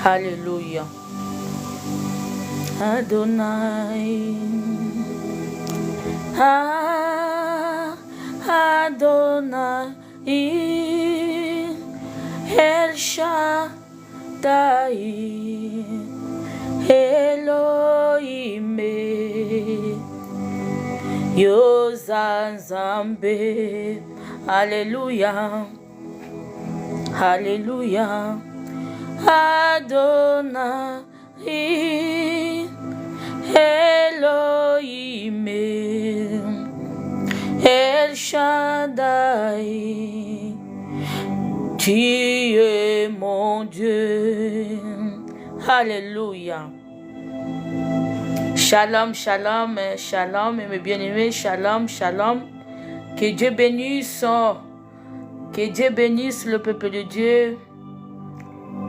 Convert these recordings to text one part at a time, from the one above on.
Alléluia. Adonai. Adonai. El Shaddai. Elohim. Yozanzambe. Alléluia. Alléluia. Adonai. Elohim. El Shaddai. Tu es mon Dieu. Alléluia. Shalom, shalom, shalom, mes bien-aimés, shalom, shalom. Que Dieu bénisse le peuple de Dieu.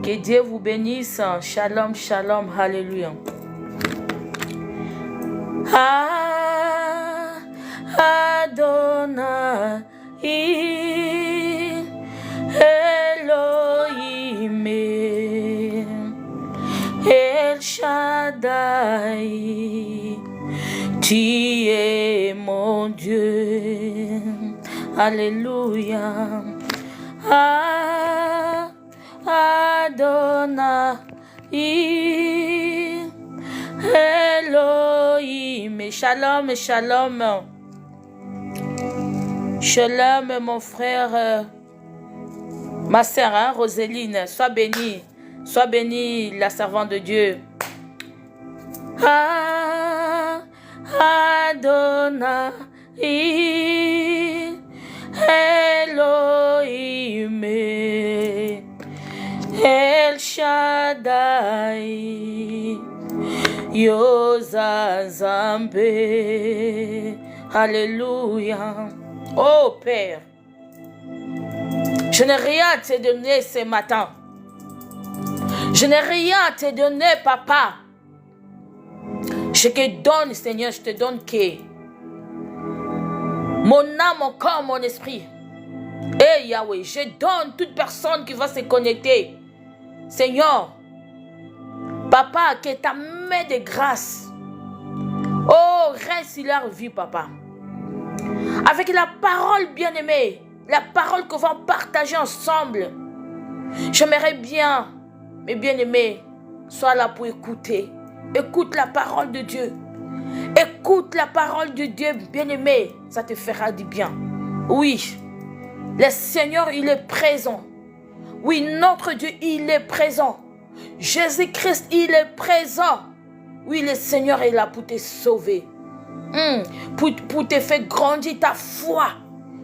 Que Dieu vous bénisse. Shalom, shalom, alléluia. Adonai, Elohim, El Shaddai, tu es mon Dieu. Alléluia. Adonai, Elohim. Shalom, shalom. Shalom, mon frère, ma sœur, hein, Roséline. Sois bénie, la servante de Dieu. Adonai, Elohim, El Shaddai, Yozazambe. Alléluia. Oh Père, je n'ai rien à te donner ce matin. Je n'ai rien à te donner, Papa. Je te donne, Seigneur, je te donne que mon âme, mon corps, mon esprit. Et Yahweh, je donne toute personne qui va se connecter. Seigneur, Papa, que ta main de grâce, oh, reste sur leur vie, Papa. Avec la parole bien-aimée, la parole qu'on va partager ensemble. J'aimerais bien, mes bien-aimés, sois là pour écouter. Écoute la parole de Dieu. Écoute la parole de Dieu, bien-aimé. Ça te fera du bien. Oui, le Seigneur, il est présent. Oui, notre Dieu, il est présent. Jésus-Christ, il est présent. Oui, le Seigneur est là pour te sauver. Pour te faire grandir ta foi.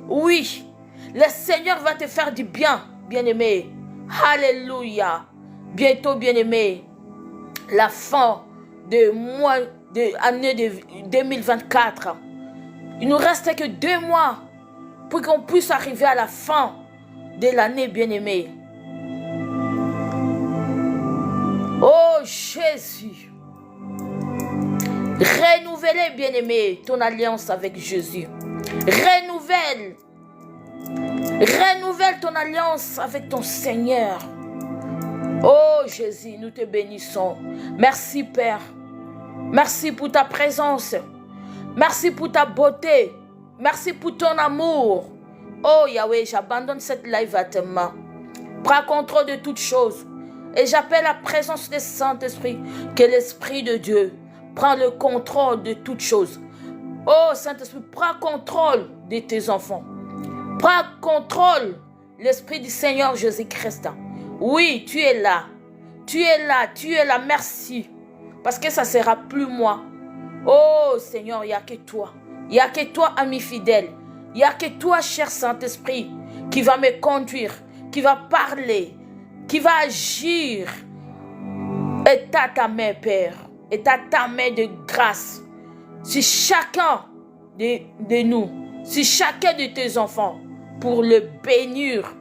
Oui, le Seigneur va te faire du bien, bien-aimé. Alléluia. Bientôt, bien-aimé, la fin de l'année 2024. Il nous reste que 2 mois pour qu'on puisse arriver à la fin de l'année, bien-aimé. Oh Jésus. Renouvelle, bien-aimé, ton alliance avec Jésus. Renouvelle ton alliance avec ton Seigneur. Oh Jésus, nous te bénissons. Merci Père. Merci pour ta présence. Merci pour ta beauté. Merci pour ton amour. Oh Yahweh, j'abandonne cette live à tes mains. Prends contrôle de toutes choses. Et j'appelle la présence du Saint-Esprit. Que l'Esprit de Dieu prend le contrôle de toutes choses. Oh Saint-Esprit, prends contrôle de tes enfants. Prends contrôle, l'Esprit du Seigneur Jésus-Christ. Oui, tu es là. Tu es là, merci. Parce que ça ne sera plus moi. Oh Seigneur, il n'y a que toi. Il n'y a que toi, ami fidèle. Il n'y a que toi, cher Saint-Esprit, qui va me conduire, qui va parler, qui va agir. Et ta main, Père. Et ta main de grâce. Si chacun de nous, si chacun de tes enfants, pour le bénir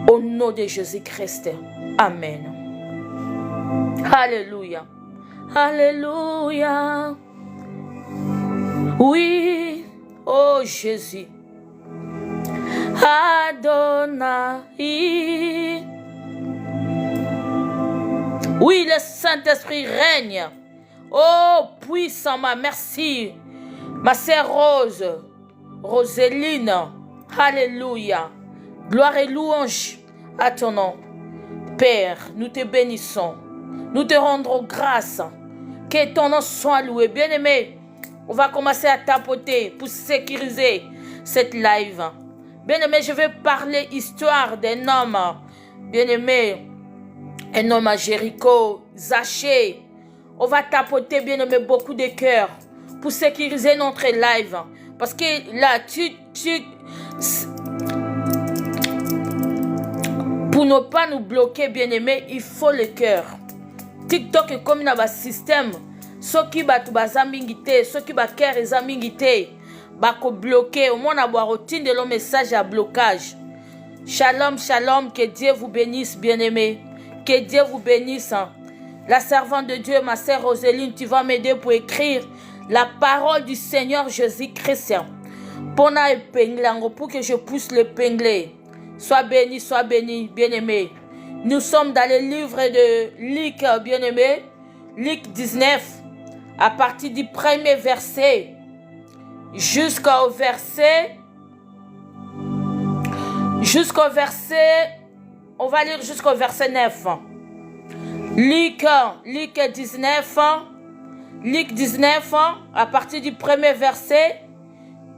au nom de Jésus-Christ. Amen. Alléluia. Alléluia. Oui, oh Jésus. Adonai. Oui, le Saint-Esprit règne. Oh, puissant, merci. Ma sœur Rose, Roseline, alléluia. Gloire et louange à ton nom. Père, nous te bénissons. Nous te rendrons grâce. Que ton nom soit loué. Bien-aimé, on va commencer à tapoter pour sécuriser cette live. Bien-aimé, je vais parler histoire d'un homme. Bien-aimé, un homme à Jéricho, Zachée. On va tapoter, bien-aimé, beaucoup de cœurs pour sécuriser notre live. Parce que là, pour ne pas nous bloquer, bien-aimé, il faut le cœur. TikTok est comme un système. Ceux qui battent bazamingité, ceux qui battent cœur ezamingité, bako bloqué. Au moins, on a une routine de le message à blocage. Shalom, shalom, que Dieu vous bénisse, bien-aimé. Que Dieu vous bénisse. La servante de Dieu, ma sœur Roseline, tu vas m'aider pour écrire la parole du Seigneur Jésus-Christ. Pour que je puisse l'épingler. Sois béni, bien-aimé. Nous sommes dans le livre de Luc, bien-aimé. Luc 19, à partir du premier verset jusqu'au verset, on va lire jusqu'au verset 9. Luc 19, à partir du premier verset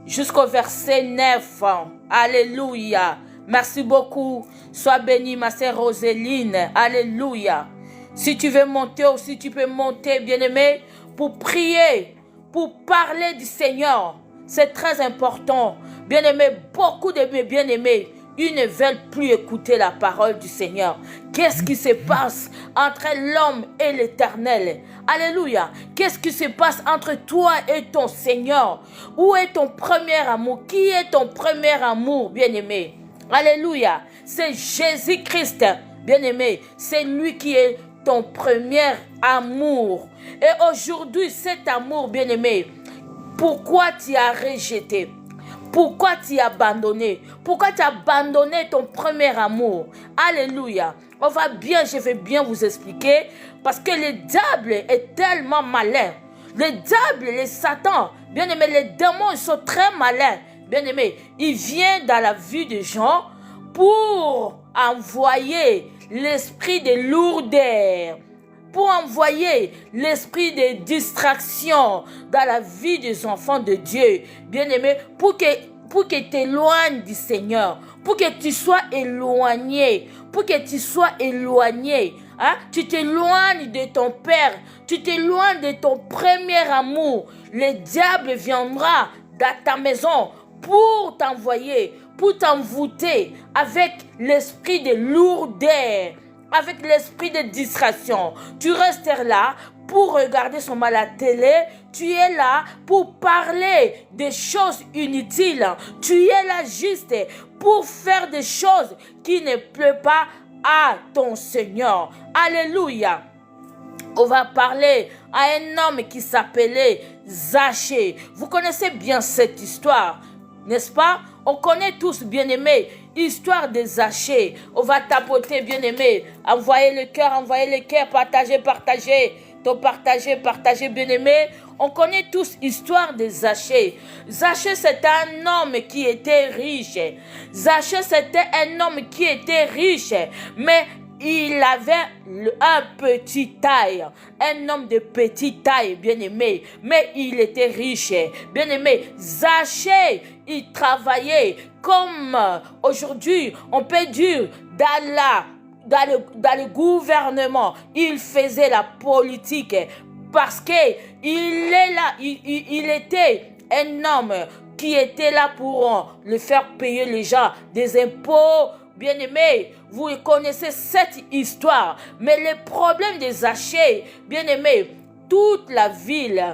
jusqu'au verset 9. Alléluia. Merci beaucoup. Sois bénie, ma sœur Roseline. Alléluia. Si tu veux monter ou si tu peux monter, bien-aimé, pour prier, pour parler du Seigneur. C'est très important. Bien-aimé, beaucoup de mes bien-aimés, ils ne veulent plus écouter la parole du Seigneur. Qu'est-ce qui se passe entre l'homme et l'Éternel? Alléluia. Qu'est-ce qui se passe entre toi et ton Seigneur? Où est ton premier amour? Qui est ton premier amour, bien-aimé? Alléluia. C'est Jésus-Christ, bien-aimé. C'est lui qui est ton premier amour. Et aujourd'hui, cet amour, bien-aimé, pourquoi tu as rejeté? Pourquoi tu as abandonné? Pourquoi tu as abandonné ton premier amour? Alléluia. Je vais bien vous expliquer. Parce que le diable est tellement malin. Le diable, les Satan, bien-aimé, les démons, ils sont très malins. Bien-aimé, il vient dans la vie des gens pour envoyer l'esprit de lourdeur, pour envoyer l'esprit de distraction dans la vie des enfants de Dieu. Bien-aimé, pour que tu t'éloignes du Seigneur, pour que tu sois éloigné, hein? Tu t'éloignes de ton Père, tu t'éloignes de ton premier amour. Le diable viendra dans ta maison pour t'envoyer, pour t'envoûter avec l'esprit de lourdeur, avec l'esprit de distraction. Tu restes là pour regarder son mal à la télé. Tu es là pour parler des choses inutiles. Tu es là juste pour faire des choses qui ne plaisent pas à ton Seigneur. Alléluia. On va parler à un homme qui s'appelait Zachée. Vous connaissez bien cette histoire, n'est-ce pas? On connaît tous, bien-aimés, histoire de Zachée. On va tapoter, bien-aimés. Envoyez le cœur, partagez. Partagez, bien-aimés. On connaît tous l'histoire de Zachée. Zachée, c'était un homme qui était riche. Mais il avait un petit taille, un homme de petite taille, bien-aimé, mais il était riche, bien-aimé. Zachée, il travaillait comme aujourd'hui, on peut dire, dans le gouvernement. Il faisait la politique parce que il était un homme qui était là pour le faire payer les gens des impôts. Bien-aimé, vous connaissez cette histoire. Mais le problème de Zachée, bien-aimé, toute la ville,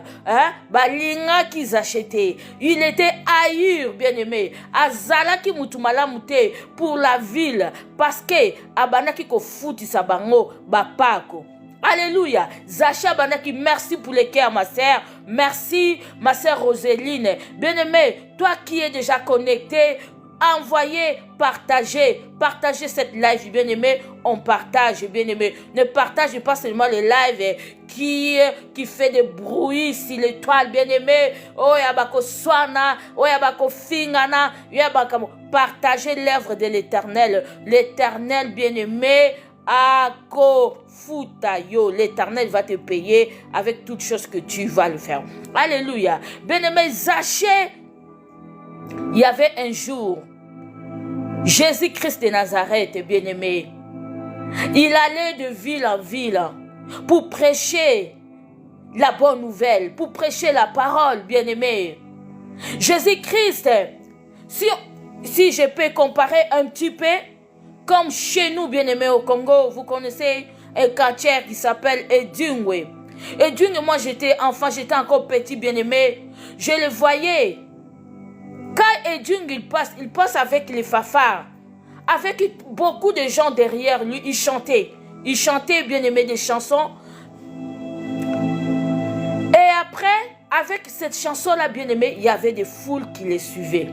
balinga qui achetaient, il était ailleurs, bien-aimé. Azala qui mutumala mute pour la ville, parce que abanaki ko futi sabango bapako. Alléluia. Zacha Banaki, merci pour les cœurs, ma sœur. Merci, ma sœur Roseline. Bien-aimé, toi qui es déjà connecté, envoyez, partagez cette live, bien-aimé. On partage, bien-aimé. Ne partagez pas seulement les lives qui fait des bruits sur l'étoile, bien-aimé. Oh, yabako swana, oh, yabako fingana, yabako. Partagez l'œuvre de l'Éternel. L'Éternel, bien-aimé, Ako Futayo, l'Éternel va te payer avec toutes choses que tu vas le faire. Alléluia. Bien-aimé, Zachée, il y avait un jour, Jésus-Christ de Nazareth, bien-aimé, il allait de ville en ville pour prêcher la bonne nouvelle, pour prêcher la parole, bien-aimé. Jésus-Christ, si je peux comparer un petit peu, comme chez nous, bien-aimés, au Congo, vous connaissez un quartier qui s'appelle Edungwe. Edungwe, moi j'étais enfant, j'étais encore petit, bien-aimé. Je le voyais. Quand Edungwe il passe avec les fanfares, avec beaucoup de gens derrière lui, il chantait. Il chantait, bien-aimé, des chansons. Et après, avec cette chanson-là, bien-aimé, il y avait des foules qui les suivaient.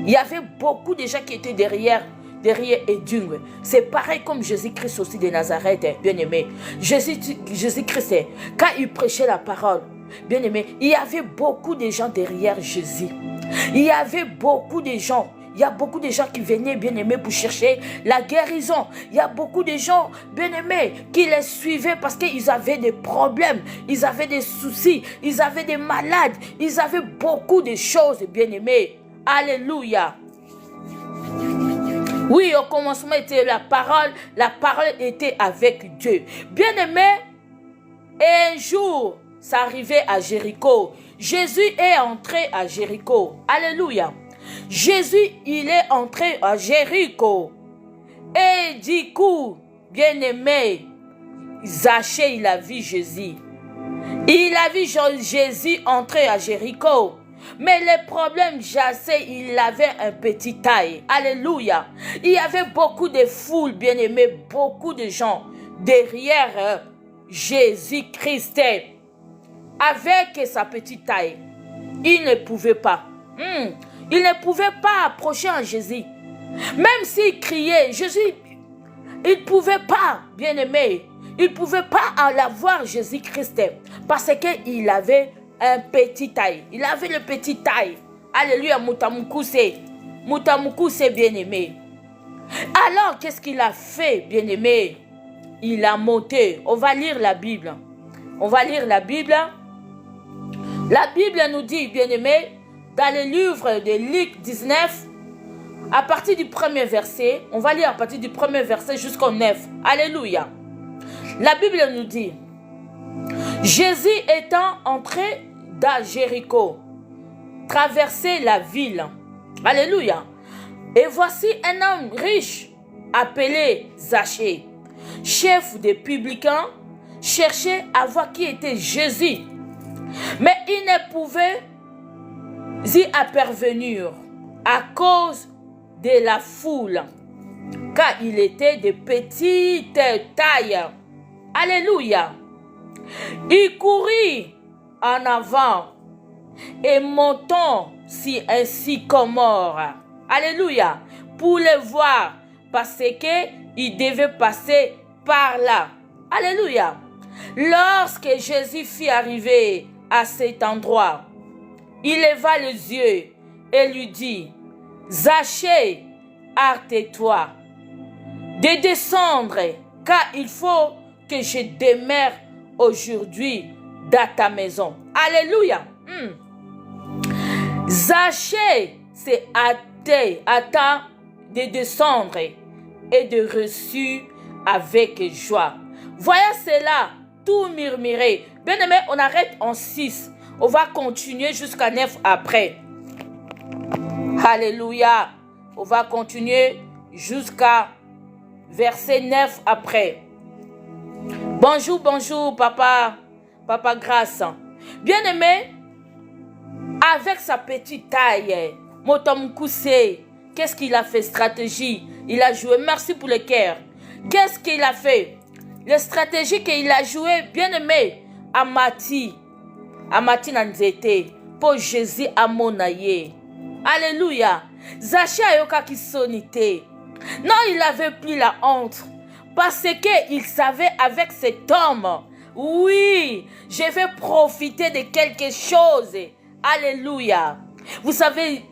Il y avait beaucoup de gens qui étaient derrière Edungwe. C'est pareil comme Jésus-Christ aussi de Nazareth, bien-aimé. Jésus-Christ, quand il prêchait la parole, bien-aimé, il y avait beaucoup de gens derrière Jésus. Il y avait beaucoup de gens. Il y a beaucoup de gens qui venaient, bien-aimés, pour chercher la guérison. Il y a beaucoup de gens, bien-aimés, qui les suivaient parce qu'ils avaient des problèmes, ils avaient des soucis, ils avaient des malades, ils avaient beaucoup de choses, bien-aimés. Alléluia. Oui, au commencement était la parole était avec Dieu. Bien-aimé, et un jour, ça arrivait à Jéricho. Jésus est entré à Jéricho. Alléluia. Jésus, il est entré à Jéricho. Et du coup, bien-aimé, Zachée, il a vu Jésus. Il a vu Jésus entrer à Jéricho. Mais le problème, Zachée, il avait un petit taille. Alléluia. Il y avait beaucoup de foules, bien-aimés, beaucoup de gens derrière Jésus-Christ. Avec sa petite taille, il ne pouvait pas. Il ne pouvait pas approcher en Jésus. Même s'il criait, Jésus, il ne pouvait pas, bien-aimé. Il ne pouvait pas aller voir Jésus-Christ parce qu'il avait un petit taille. Il avait le petit taille. Alléluia, Mutamukousé. Mutamukousé, bien-aimé. Alors, qu'est-ce qu'il a fait, bien-aimé? Il a monté. On va lire la Bible. On va lire la Bible. La Bible nous dit, bien-aimé, dans le livre de Luc 19, à partir du premier verset, on va lire à partir du premier verset jusqu'au 9. Alléluia. La Bible nous dit, Jésus étant entré dans Jéricho, traversait la ville. Alléluia. Et voici un homme riche, appelé Zachée, chef des publicains, cherchait à voir qui était Jésus. Mais il ne pouvait y apervenir à cause de la foule, car il était de petite taille. Alléluia. Il courut en avant et montant sur un sycomore. Alléluia. Pour le voir, parce qu'il devait passer par là. Alléluia. Lorsque Jésus fut arrivé à cet endroit, il leva les yeux et lui dit, Zachée, hâte-toi de descendre, car il faut que je demeure aujourd'hui dans ta maison. Alléluia. Zachée s'est hâté de descendre et de reçu avec joie. Voyez cela, tout murmurer. Bien aimé, on arrête en 6. On va continuer jusqu'à 9 après. Alléluia. On va continuer jusqu'à verset 9 après. Bonjour, bonjour, papa Grâce. Bien aimé, avec sa petite taille, Motomkousé, qu'est-ce qu'il a fait? Stratégie. Il a joué. Merci pour le cœur. Qu'est-ce qu'il a fait? La stratégie qu'il a joué, bien aimé, Amati Nanzete, pour Jésus à Monaye. Alléluia. Zaché ayoka qui sonité. Non, il avait plus la honte. Parce qu'il savait avec cet homme, oui, je vais profiter de quelque chose. Alléluia. Vous savez,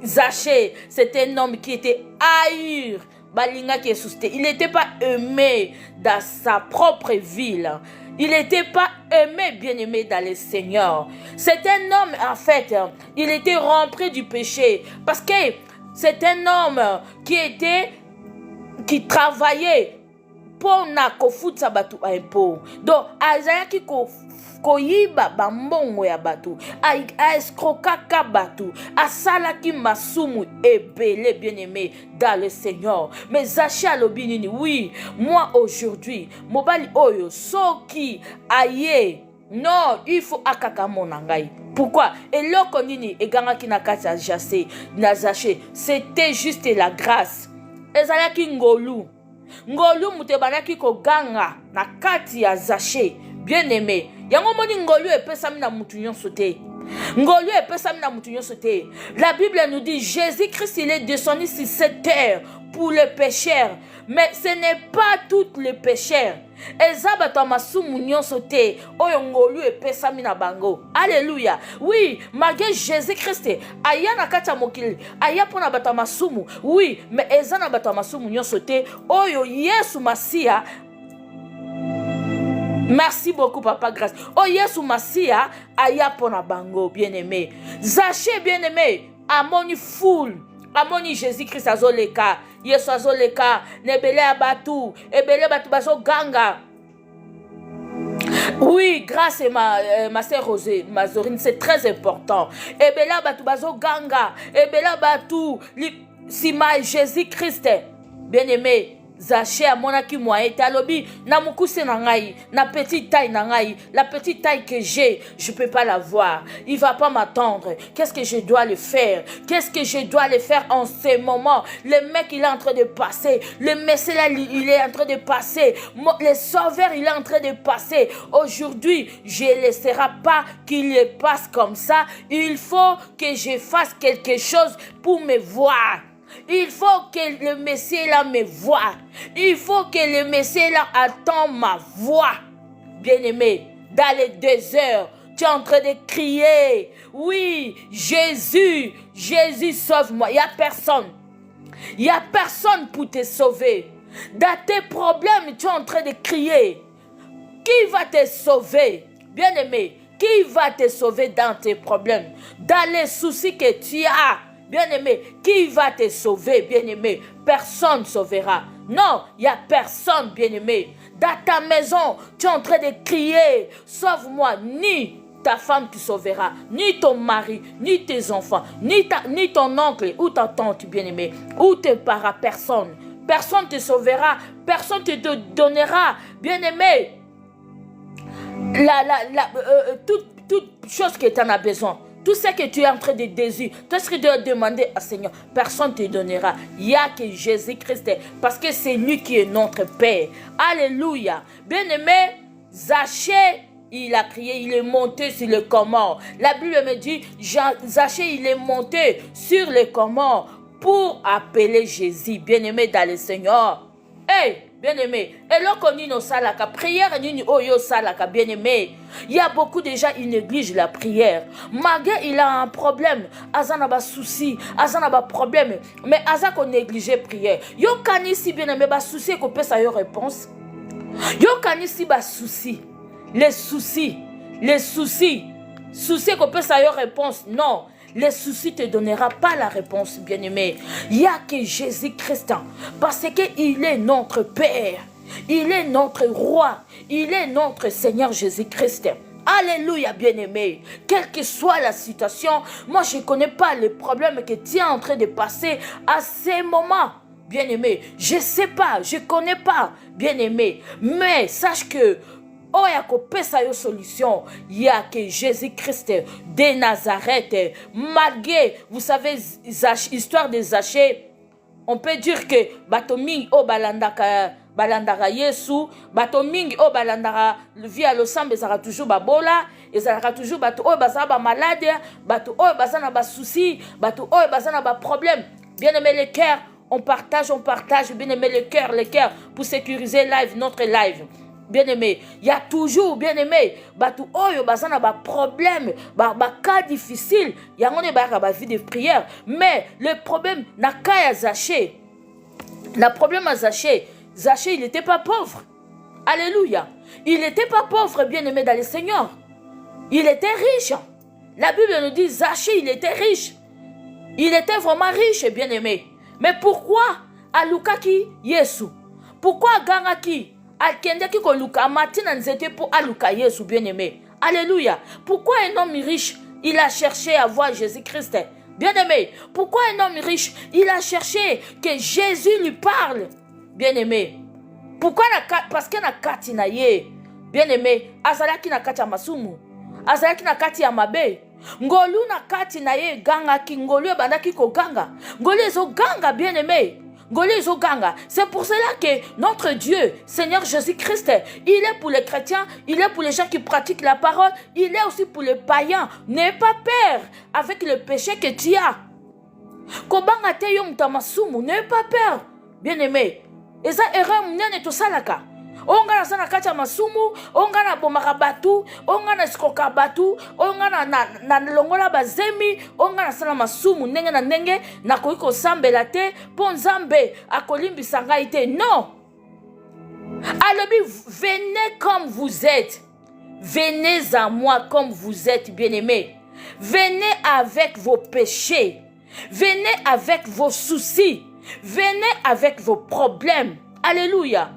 Zaché, c'était un homme qui était haïr. Balinga qui est suscité. Il n'était pas aimé dans sa propre ville. Il n'était pas aimé, bien-aimé dans le Seigneur. C'est un homme, en fait, il était rempli du péché. Parce que c'est un homme qui travaillait pour na kofuta batu a impôt. Donc, azayaki koyiba bambongo ya batu, a escrokaka batu, a salaki masumu ebele, bien-aimé dans le Seigneur. Mais Zaché alobinini, oui, moi aujourd'hui, mobali oyo soki aye, non, il faut akaka monangai. Pourquoi? Et loko nini egangaki na kati na Zaché, c'était juste la grâce. Ezalaki ngolu. Ngolu mutebanaki koganga na kati ya Zaché. Bien-aimé, yango moni ngolu epesami na mutu nyonso te. Ngolu epesami na mutu nyonso te. La Bible nous dit Jésus-Christ il est descendu sur cette terre pour les pécheurs, mais ce n'est pas tous les pécheurs. Ezabata masumu nyonso te oyo ngolu epesami na bango. Alléluia. Oui, malgré Jésus-Christ aya na kati ya mokili, aya pona bata masumu. Oui, mais ezana bata masumu nyonso te oyo Yesu Masia. Merci beaucoup, Papa Grâce. Oh, Yesu Masia, aya pona bango, bien-aimé. Zaché, bien-aimé, amoni foule, amoni Jésus-Christ azoleka, Yesu azoleka, nebele abatu, ebele batu baso ganga. Oui, grâce à ma sœur Rosée, Mazorine, c'est très important. Ebele batu baso ganga, ebele batu, sima Jésus-Christ, bien-aimé. Zaché a monaki moyen talobi na mukuse na ngai na petite taille na ngai, la petite taille que j'ai, je peux pas la voir. Il va pas m'attendre. Qu'est-ce que je dois le faire? Qu'est-ce que je dois le faire en ce moment? Le mec il est en train de passer, le messie là il est en train de passer, le sauveur il est en train de passer. Aujourd'hui, je ne laisserai pas qu'il passe comme ça. Il faut que je fasse quelque chose pour me voir. Il faut que le Messie là me voie. Il faut que le Messie là attend ma voix. Bien-aimé, dans les 2 heures, tu es en train de crier. Oui, Jésus, Jésus sauve-moi. Il n'y a personne. Il n'y a personne pour te sauver. Dans tes problèmes, tu es en train de crier. Qui va te sauver? Bien-aimé, qui va te sauver dans tes problèmes? Dans les soucis que tu as? Bien-aimé, qui va te sauver, bien-aimé? Personne ne sauvera. Non, il n'y a personne, bien-aimé. Dans ta maison, tu es en train de crier, sauve-moi. Ni ta femme te sauvera, ni ton mari, ni tes enfants, ni ton oncle ou ta tante, bien-aimé, ou tes parents, personne. Personne ne te sauvera, personne ne te donnera, bien-aimé. Toute chose que tu en as besoin. Tout ce que tu es en train de désirer, tout ce que tu dois demander à Seigneur, personne ne te donnera. Il n'y a que Jésus-Christ, parce que c'est lui qui est notre Père. Alléluia. Bien-aimé, Zaché, il a crié, il est monté sur le commun. La Bible me dit, Zaché, il est monté sur le commun pour appeler Jésus. Bien-aimé dans le Seigneur. Hey! Bien-aimé, et là qu'on dit nos salaka, prière ni oyo salaka, bien-aimé. Il y a beaucoup de gens, ils négligent la prière. Malgré il a un problème, Azan a pas souci, Azan a pas problème, mais Azan qu'on néglige prière. Yo kani si bien-aimé, ba souci qu'on peut ça y réponse. Yo kani si ba souci, les soucis qu'on peut ça y réponse, non. Les soucis ne te donnera pas la réponse, bien-aimé. Il n'y a que Jésus-Christ. Parce qu'il est notre Père. Il est notre Roi. Il est notre Seigneur Jésus-Christ. Alléluia, bien-aimé. Quelle que soit la situation, moi je ne connais pas les problèmes que tu es en train de passer à ces moments. Bien-aimé, je ne sais pas, je ne connais pas, bien-aimé. Mais sache que oh, il y a une solution. Il n'y a que Jésus-Christ de Nazareth. Malgré, vous savez, l'histoire de Zaché, on peut dire que bato mingi o balandaka Yesu, bato mingi o balandaka via losambe ezalaka toujours babola, ezalaka toujours bato o bazala ba malade, bato o bazana ba souci, bato o bazana ba problème. Bien aimé le cœur, on partage, bien aimé le cœur pour sécuriser notre live. Bien aimé, il y a toujours, bien aimé, batou oyo bazana ba problème, ba cas difficile, il y a ba vie de prière, mais le problème n'a qu'à Zaché. Le problème à Zaché, il n'était pas pauvre. Alléluia. Il n'était pas pauvre, bien aimé dans le Seigneur. Il était riche. La Bible nous dit Zaché, il était riche. Il était vraiment riche, bien aimé. Mais pourquoi alukaki Yesu? Pourquoi gangaki alkendeki ko luka matina nzete pour aluka Yesu, bien aimé? Alléluia. Pourquoi un homme riche, il a cherché à voir Jésus-Christ? Bien aimé. Pourquoi un homme riche, il a cherché que Jésus lui parle? Bien aimé. Pourquoi? Parce que na kati na ye. Bien aimé. Azalaki na kati ya masumu. Azalaki na kati ya mabe. Ngolu na kati na ye ganga ki ngolu bandaki ko ganga. Ngolu ezo ganga, bien aimé. Ngolu ezo ganga. C'est pour cela que notre Dieu, Seigneur Jésus-Christ, il est pour les chrétiens, il est pour les gens qui pratiquent la parole, il est aussi pour les païens. N'aie pas peur avec le péché que tu as. Kobanga te yom tamasumu, n'aie pas peur, bien aimé. Eza erreur mnene to salaka. Onga na sana kacha masumu, onga na bomaka batu, onga na sikoka batu, onga na longola bazemi, onga na sana masumu ndenge na ndenge na koiko sambela te, po nzambe akolimbisa ngai te. Non. Alobi, venez comme vous êtes. Venez à moi comme vous êtes, bien-aimés. Venez avec vos péchés. Venez avec vos soucis. Venez avec vos problèmes. Alléluia.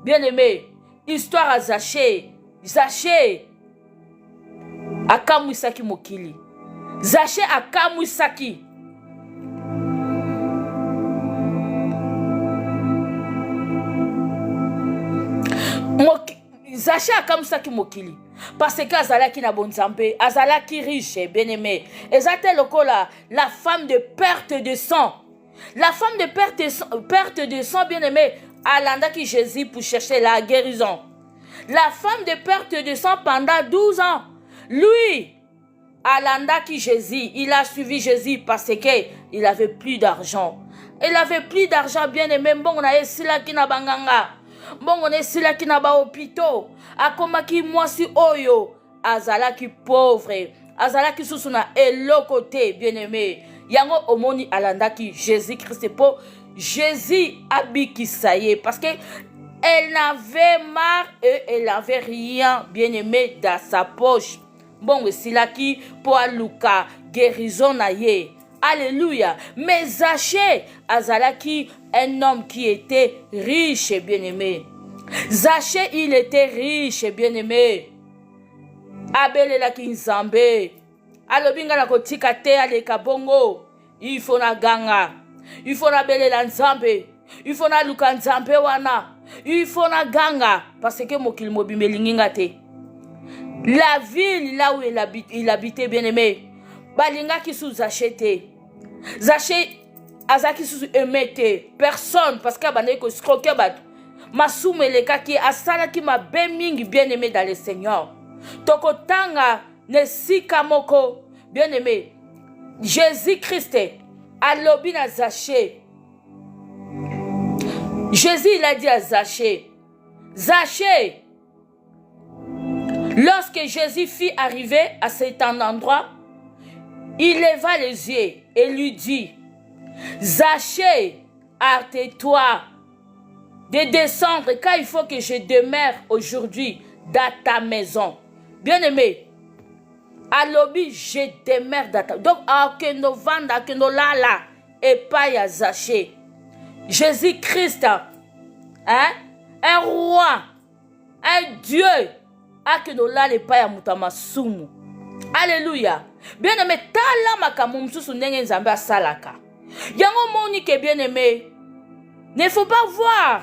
Bien-aimé, histoire à Zaché. Zaché akamwisaki mokili. Zaché akamwisaki. Zaché akamwisaki mokili. Parce que azalaki na bonzambe, azalaki riche, bien-aimé. Ezate lokola la femme de perte de sang. La femme de perte de sang, bien-aimé, alandaki Jésus pour chercher la guérison. La femme de perte de sang pendant 12 ans. Lui, alandaki Jésus, il a suivi Jésus parce qu'il avait plus d'argent. Il avait plus d'argent, bien-aimé. Bon, on a esila ki na banganga. Bon, on a esila ki na ba hôpitaux. Akomaki mwasi oyo. Azalaki pauvre. Azalaki susuna elokote, bien-aimé. Yango omoni alandaki Jésus-Christ pour Jésus abikisaye parce que elle n'avait marre et elle n'avait rien, bien-aimé, dans sa poche. Bon, c'est là qui pour aluka guérison naye. Alléluia. Mais Zaché azalaki un homme qui était riche, bien-aimé. Zaché, il était riche, bien-aimé. Abele la kinzambe. Alobinga na kotika te aleka bongo. Il faut na ganga. Il faut na bele la nzambe. Il faut na luka nzambe wana. Il faut na ganga. Parce que mokili mobimelinginga te. La ville là où il habitait, bien aimé. Balinga qui sous acheté. Zaché azaki sous emete. Personne. Parce que banaye ko skroke bat. Masume leka ki asala ki ma bemingi, bien aimé dans le Seigneur. Tokotanga nesika moko, bien aimé. Jésus-Christ alobi na Zaché. Jésus il a dit à Zaché, Zaché, lorsque Jésus fit arriver à cet endroit, il leva les yeux et lui dit, Zaché, hâte-toi de descendre car il faut que je demeure aujourd'hui dans ta maison. Bien aimé, alobi je demeure dans ta. Donc akeno vanda akeno lala et pas ya Zaché. Jésus-Christ, hein? Un roi, un Dieu, akeno lala et pas ya mutama sumu. Alléluia. Bien aimé, tala makamu msusu ndenge nzambe asalaka. Yango monique, bien aimé, ne faut pas voir.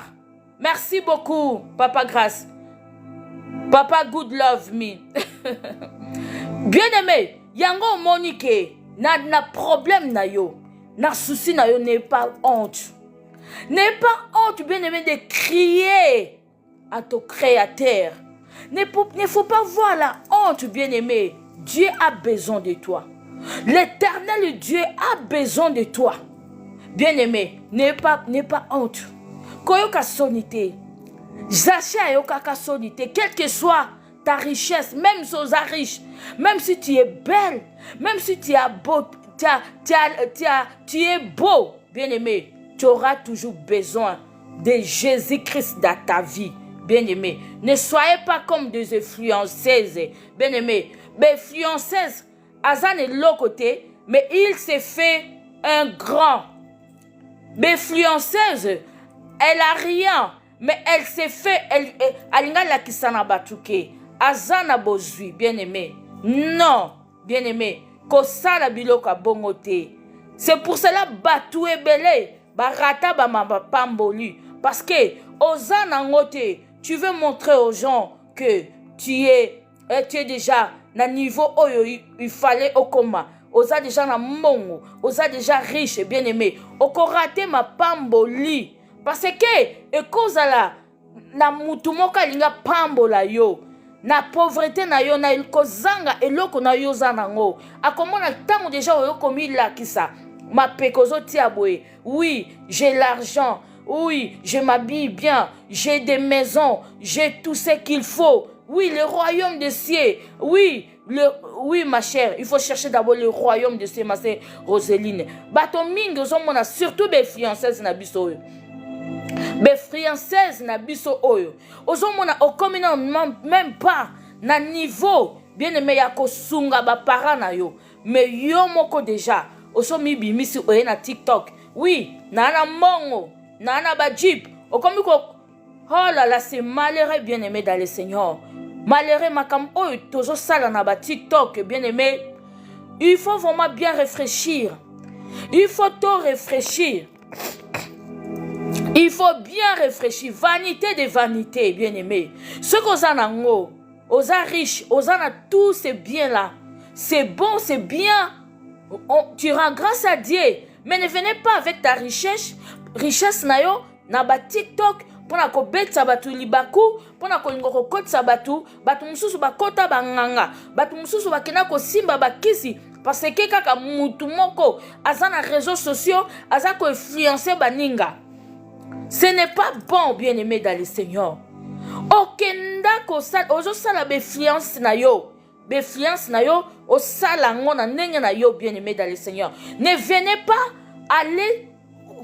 Merci beaucoup, Papa Grâce. Papa Good Love Me. Bien aimé, yango monique, na problème na yo, na souci na yo n'est pas honte. N'aie pas honte, bien-aimé, de crier à ton Créateur. Ne faut pas voir la honte, bien-aimé. Dieu a besoin de toi. L'Éternel Dieu a besoin de toi. Bien-aimé, n'aie pas honte. Koyoka sonité. Zaché ayoka sonité. Quelle que soit ta richesse, même si tu es riche, même si tu es belle, même si tu es beau, tu es beau, bien-aimé, tu auras toujours besoin de Jésus-Christ dans ta vie. Bien-aimé, ne soyez pas comme des influenceuses. Bien-aimé, mais influenceuse, Azan est l'autre côté, mais il s'est fait un grand. Mais influenceuse, elle a rien, mais elle s'est fait, elle a la kisana batuke. Azan a bozui, bien-aimé. Non, bien-aimé, kosala biloka bongote. C'est pour cela batu ebele, barata ba pamboli. Parce que ozana ngote, tu veux montrer aux gens que tu es déjà na niveau où il fallait au coma. Oza déjà na mongo, oza déjà riche et bien aimé. Okorate ma pamboli. Parce que ekozala na mutumoka linga pambola yo. Na pauvreté na yo na kozanga eloko na yo zanango. Akomona tango déjà oyo komi la kisa. Ma pekozo tiabwe. Oui, j'ai l'argent. Oui, je m'habille bien, j'ai des maisons, j'ai tout ce qu'il faut. Oui, le royaume des cieux. Oui, ma chère, il faut chercher d'abord le royaume des cieux, ma sœur Roseline. Bato mingi ozomona surtout les fiancaises na biso oyo. Les fiancaises na biso oyo. Ozomona okomina même pas na niveau bien aimé ya kosunga ba parents na yo. Mais yo moko déjà, osomi bimisi oye na TikTok. Oui, na mongo. Nana ba jeep, oh là là, c'est malheureux bien-aimé dans le Seigneur. Malheureux makam oh tozo sala na ba TikTok bien-aimé. Il faut vraiment bien réfléchir. Il faut tout réfléchir. Il faut bien réfléchir. Vanité de vanité, bien-aimé. Ce qu'on a nango, osa riche, osa na tout c'est bien là. C'est bon, c'est bien. Tu rends grâce à Dieu. Mais ne venez pas avec ta richesse na yo na ba TikTok pona ko betsa batu libaku pona ko lingo ko kotsa batu mususu bakota banganga batu mususu bakena ko simba bakisi parce que kaka mutu moko azana réseaux sociaux azako influencer baninga. Ce n'est pas bon bien-aimé dans le Seigneur. Okenda ko sala ozo sala be influence na yo. Be influence na yo o sala ngona ndenge na yo bien-aimé dans le Seigneur. Ne venez pas aller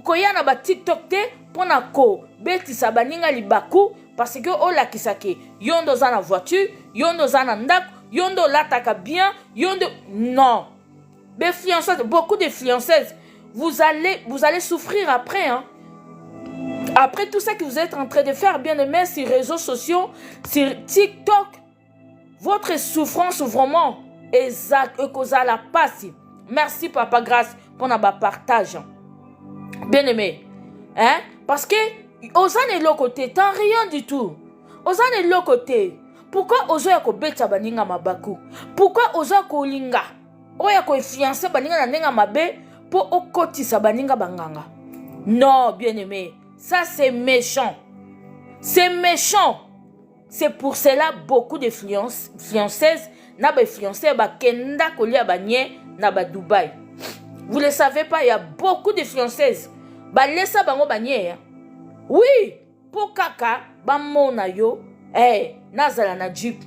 koyana ba TikTok te pona ko betisa baninga libaku parce que o la kisake yondo za na voiture yondo za na ndak yondo lataka bien yondo non. Be fiancées, beaucoup de fiancaises, vous allez souffrir après hein. Après tout ça que vous êtes en train de faire bien aimé sur les réseaux sociaux, sur TikTok, votre souffrance vraiment exact causa la passe. Merci Papa Grâce pour notre partage. Bien aimé, hein? Parce que Ozan est l'autre côté, t'as rien du tout. Ozan est l'autre côté. Pourquoi Ozo yako beta baninga mabaku? Pourquoi Ozo yako linga? Oya ko fiancé baninga na nenga mabe pour okotisa baninga banganga? Non, bien aimé, ça c'est méchant. C'est méchant. C'est pour cela beaucoup de fiancaises na ba fiancé ba kenda kolia banye na ba Dubaï. Vous ne le savez pas, il y a beaucoup de fiancaises. Ba lesa bango banye. Oui, pour kaka ba mona yo, nazala na jeep,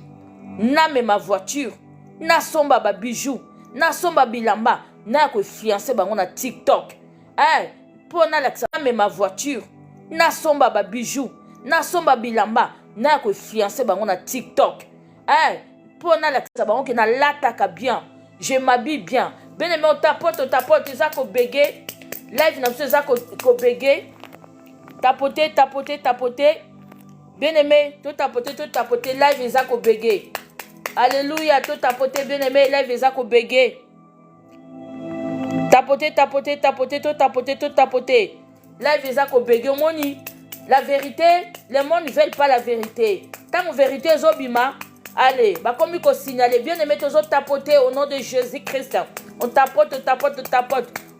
na me ma voiture, na somba ba bijoux, na somba bilamba, na ko fiancé bango na TikTok. Pour na laksa me ma voiture, na somba ba bijoux, na somba bilamba, na ko fiancé bango na TikTok. Pour na laksa bango ke na lataka bien, je m'habille bien. Bien aimé, on tapote, ça ko bégué. Live n'a pas ça ko bégué. Tapoter. Bien aimé, tout tapoter. Live est ça ko bégué. Alléluia, tout tapoter, bien aimé. Live est ça ko bégué. Tapoter. Live est ça ko bégué. Moni, la vérité, les monde ne veulent pas la vérité. Tant que vérité est obima. Allez, bah comme il faut signaler, bien aimé, tous autres tapoter au nom de Jésus-Christ. On tapote.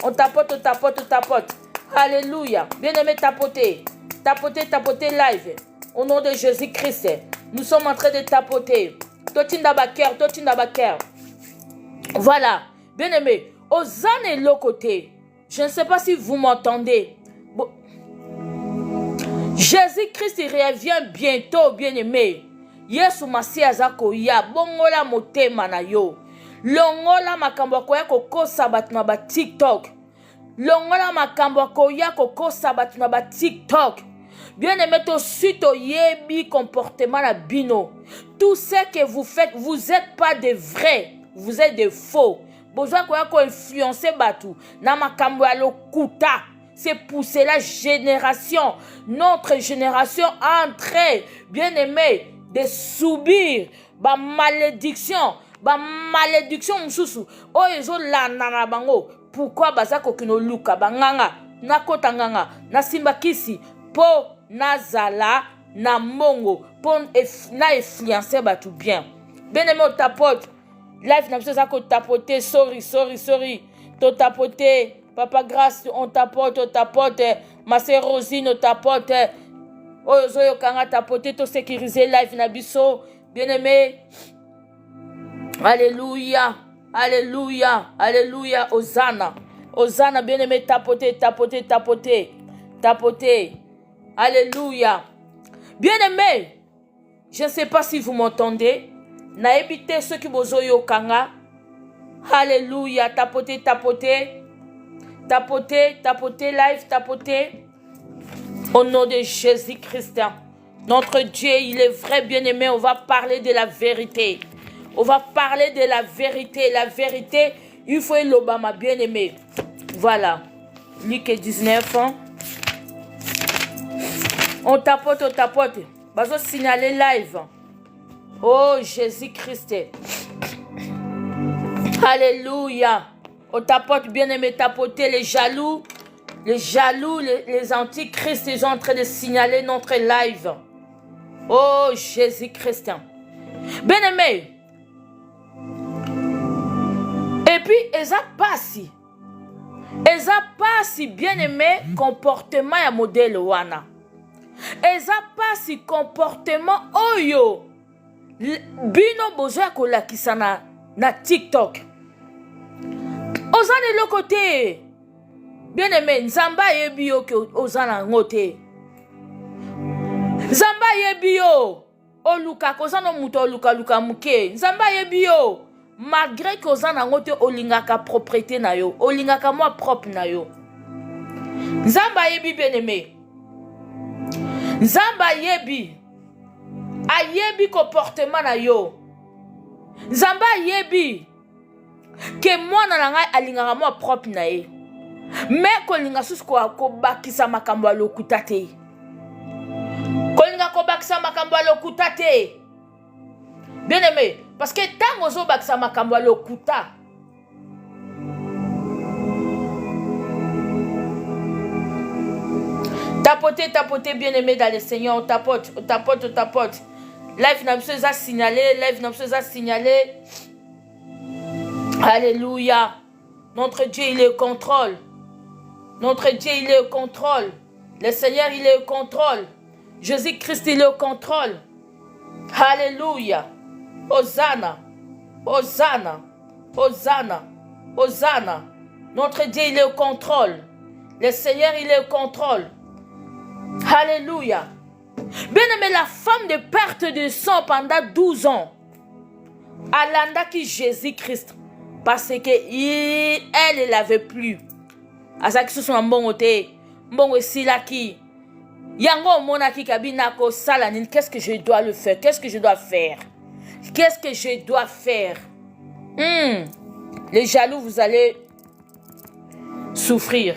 On tapote. Alléluia. Bien-aimé, tapoter. Tapoter, tapoter live. Au nom de Jésus-Christ. Nous sommes en train de tapoter. Totinda Baker, Totinda Baker. Voilà. Bien-aimé. Ozane est l'autre côté. Je ne sais pas si vous m'entendez. Bon. Jésus-Christ revient bientôt, bien-aimé. Yesu Masiya azakoya. Bongola motema na yo. Longola makambo koya kokosa batu na ba TikTok. Longola makambo koya kokosa batu na ba TikTok. Bien-aimé, to suite au yebi comportement la bino. Tout ce que vous faites, vous n'êtes pas des vrais, vous êtes des faux. Besoin koya ko influencer batu na makambo ya lokuta. C'est pour la génération, notre génération entrée, bien-aimé, de subir ba malédiction. Ba malédiction msusu o ezo landa na bango. Pourquoi bazako kino luka banganga na kota nganga na simba kisi po nazala na mongo po na influencer batu bien. Bien-aimé, on tapote live na biso zako tapoter. Sorry to tapoter. Papa Grâce, on tapote. Ma sœur Rosine, on tapote. Ozo yokanga tapoter to sécuriser live na biso. Bien-aimé, alléluia, alléluia, alléluia, Hosanna, Hosanna, bien-aimé, tapoter, alléluia. Bien-aimé, je ne sais pas si vous m'entendez, na évité ceux qui bozo yokanga, alléluia, tapoter, live, tapoter, au nom de Jésus-Christ. Notre Dieu, il est vrai, bien-aimé, on va parler de la vérité. On va parler de la vérité. La vérité, il faut l'Obama, bien-aimé. Voilà. Luc 19. On tapote. Bazo signaler live. Oh, Jésus-Christ. Alléluia. On tapote, bien-aimé, tapoter les jaloux. Les antichrists, ils sont en train de signaler notre live. Oh, Jésus-Christ. Bien-aimé. Et puis, eza pasi bien-aimé comportement ya modèle wana. Eza pasi comportement oyo bino bozoya kolakisa na TikTok. Ozane le côté. Bien-aimé, Nzamba yebi yo ke ozana ngote. Nzamba yebi yo oluka kozana muto oluka muke. Nzamba yebi yo. Malgré que ozana ngote olingaka propriété na yo, olingaka moi propre na yo. Nzamba yebi bien-aimé. Nzamba yebi. Ayebi comportement na yo. Nzamba yebi. Que moi na ngai alingaka moi propre na ye. Mais kolinga susu ko bakisa makambo lokuta te. Kolinga ko bakisa makambo lokuta te. Bien-aimé, parce que tant ozo bakisa makambo lokuta. Tapoter bien-aimé dans le Seigneur, on tapote. Live n'a pas signalé, Alléluia. Notre Dieu, il est au contrôle. Le Seigneur, il est au contrôle. Jésus-Christ, il est au contrôle. Alléluia. Hosanna. Notre Dieu, il est au contrôle. Le Seigneur, il est au contrôle. Alléluia. Bien-aimé, la femme de perte de sang pendant 12 ans, Alanda qui Jésus-Christ, parce que elle l'avait plus. À ça que ce soit un bon côté, bon silaki. Yango monaki kabina ko salanin. Qu'est-ce que je dois le faire? Qu'est-ce que je dois faire? Les jaloux, vous allez souffrir.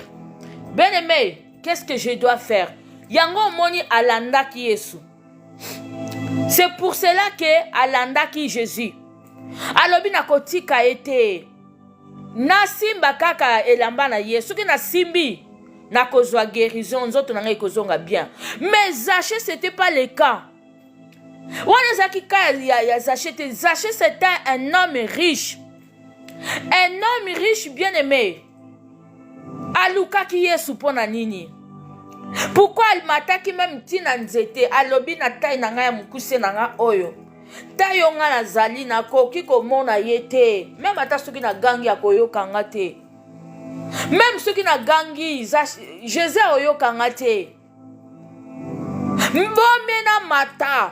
Bien-aimé, qu'est-ce que je dois faire? Yango moni alanda ki Yesu. C'est pour cela que alanda ki Jésus. Alobi na kotika ete. Na simba kaka elamba na Yesu ki na simbi na kozwa guérison nzoto na ngai kozonga bien. Mais Zachée c'était pas le cas. Wana zaki ka ya Zachée, c'était un homme riche. Un homme riche bien-aimé. alukaki Yesu pona nini? Pourquoi almataki même tina nzete alobi na tai na nga ya mukuse na nga oyo? Tayo nga nazali na koki komona ye te. Même ata soki na gangi akoyoka nga te. Même soki na gangi Jésus oyoka nga te. Mbomena mata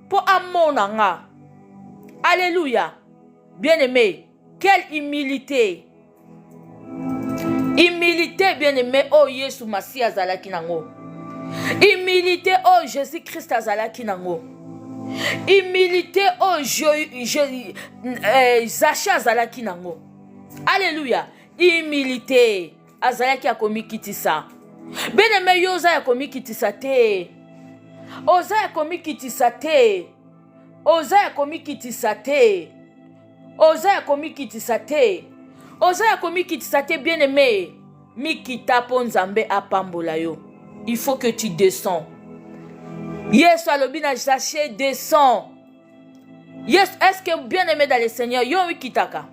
po amona nga. Alléluia. Bien-aimé, quelle humilité. Humilité, bien-aimé, oh Yesu Masi azalaki nango. Humilité, oh Jésus-Christ azalaki nango. Humilité, oh Zaché azalaki nango. Alléluia. Humilité, azalaki akomikitisa. Bien-aimé, yoza akomikitisa te. Oza akomikitisa te. Oza akomikitisa te. Oza akomikitisa te. Oza akomikitisa te, bien-aimé. Mikita po Nzambe apambola yo. Il faut que tu descends. Yes, alobi na Zaché, descends. Yes, est-ce que bien-aimé dans le Seigneur, yo kitaka?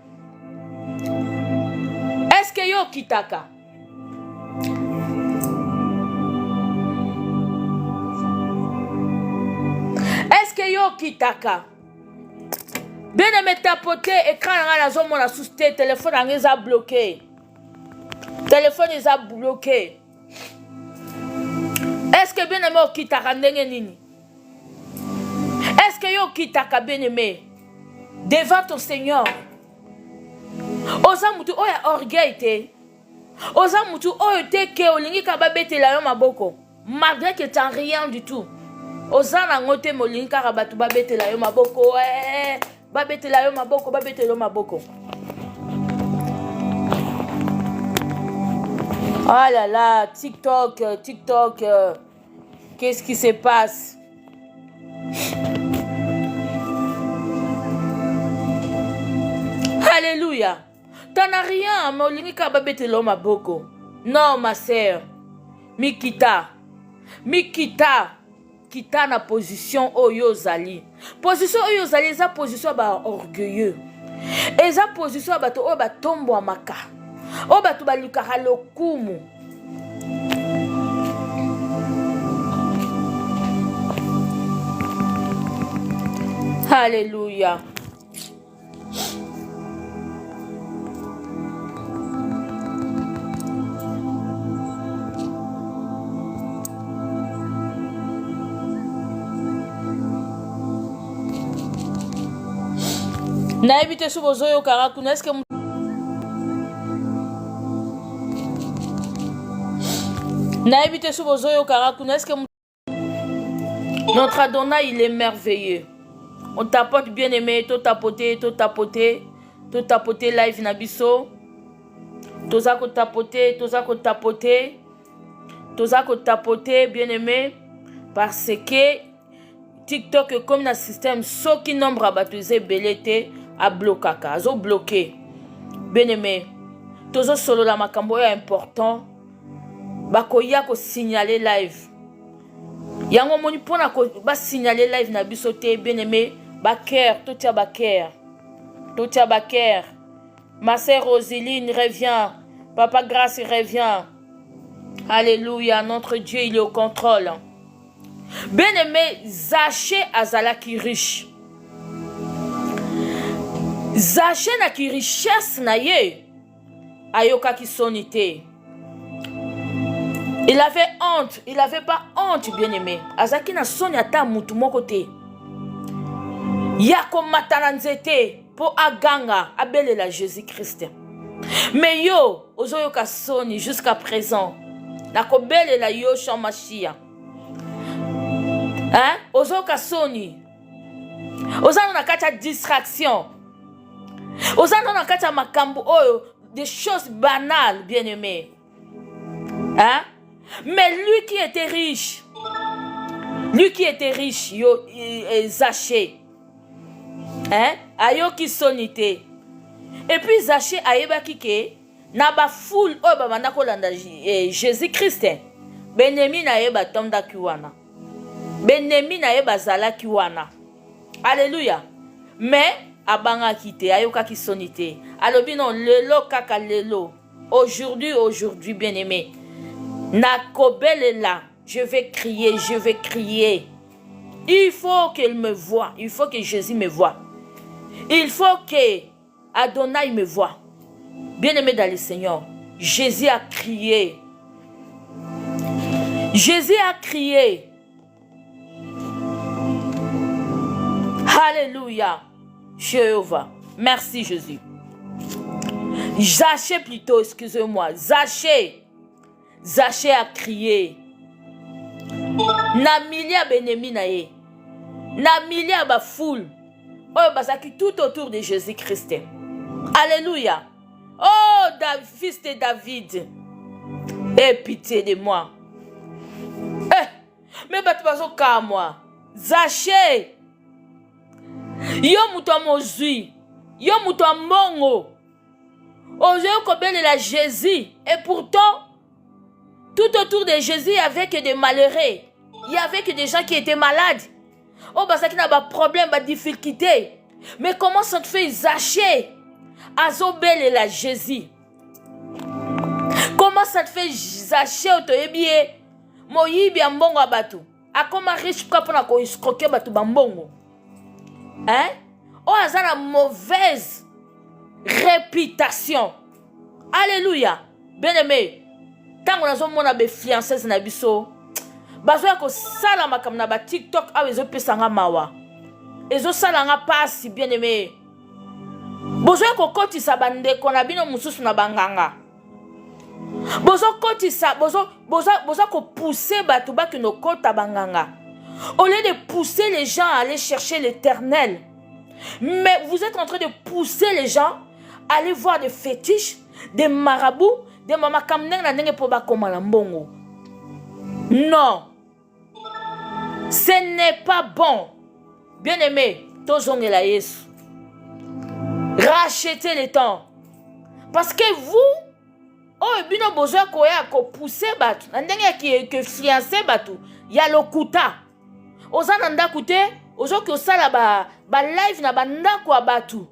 Est-ce que yo kitaka? Est-ce que yo kitaka? Bien-aimé, tapoter, écran na zomo na sous téléphone a bloqué. Téléphone est bloqué. Est-ce que bien-aimé o kitaka ndenge nini? Est-ce que yo kitaka bien-aimé devant ton Seigneur? Oza mutu oya orgueil te. Oza mutu oyo te ke olingi ka babetela yo maboko. Malgré que t'as rien du tout. Oza na ngote molingi ka batu babetela yo maboko. Babetela yo maboko, babetela yo maboko. Oh là là, TikTok, qu'est-ce qui se passe? Alléluia. T'en as rien, mais olingi ka babetela yo maboko. Non, ma sœur. Mikita. Kita na position oyo zali. Position oyo zali eza position ba orgueilleux. Eza position ba to oyo ba tombo amaka. O ba to ba lukaka lokumu. Alléluia. Na ebite sou bozoyo karakuna est-ce que na ebite sou bozoyo karakuna est-ce que notre Adonai il est merveilleux. On tapote bien aimé, to tapoter live na biso. Toza ko tapoter bien aimé parce que TikTok comme na système so qui nombre abatuzé belete a bloqué, azo bloqué. Bien aimé, tozo solo la makambo ya important. Bakoya ko signaler live. Yango moni pona ko ba signaler live na biso te bien aimé, ba cœur, totia ba cœur. Ma sœur Roseline revient. Papa Grâce revient. Alléluia, notre Dieu il est au contrôle. Bien aimé, Zaché azalaki riche. Zaché na ki richesse na ye ayoka ki sonité. Il avait honte, il avait pas honte bien aimé. Azaki na soni ata mutu moko te. Yako matana nzete po aganga abelela Jésus-Christ. Mais yo ozoyoka soni jusqu'à présent. Nako belela yo chamachia. Hein? Ozoyoka soni. Ozano na kati ya distraction. Ozano na kati ya makambo oyo des choses banales bien aimé. Hein? Mais lui qui était riche, yo Zaché, hein? Ayoki sonité. Et puis Zaché ayebaki ke na ba foule oyo ba banda kolanda Jésus-Christ. Benemi na yeba tomda kiwana. Benemi na yeba zala kiwana. Alléluia. Mais abanga kite ayoka ki sonité. Alobi non lelo kaka lelo. Aujourd'hui, bien-aimé. Nakobel est là. Je vais crier. Il faut qu'elle me voie. Il faut que Jésus me voie. Il faut que Adonai me voie. Bien-aimé dans le Seigneur, Jésus a crié. Jésus a crié. Alléluia. Jéhovah. Merci Jésus. Zachée plutôt, excusez-moi. Zachée a crié. Na milia benemi na ye. Na milia ba foule. Oh, basaki tout autour de Jésus-Christ. Alléluia. Oh, fils de David. Aie pitié de moi. Mais bato bazo ka moi. Zachée. Yo muto mozui. Yo muto mbongo. Ozo kobele la Jésus. Et pourtant, tout autour de Jésus, il y avait que des malheureux. Il y avait que des gens qui étaient malades. Oh, parce qu'il y a des problèmes, des difficultés. Mais comment ça te fait Zachée? Azobele la Jésus. Comment ça te fait Zachée? Moyibi ambongo abatu. A comment riche kapona ko iskroke batu bambongo. Hein? Oh, ça a une mauvaise réputation. Alléluia. Bien-aimé. Tant qu'on a zo mona be fiancés na biso. Bazo ko sala makam na ba TikTok a ezo pesanga mawa. Ezo sala nga pasi bien-aimé. Bozo ko koti sa bande ko na bino mususu na banganga. Bozo koti sa bozo ko pousser batu ba que no kota banganga. Au lieu de pousser les gens à aller chercher l'Éternel, mais vous êtes en train de pousser les gens à aller voir des fétiches, des marabouts, des mamas comme na ndenge po ba komala mbongo. Non. Ce n'est pas bon. Bien-aimé, tozongela Yesu. Rachetez le temps. Parce que vous, oh, bino besoin ko pousser batu. Ndenge ki que fiancé batu, ya lokuta. Ozana ndakute, ozo ki osala ba live na banda kwa batu.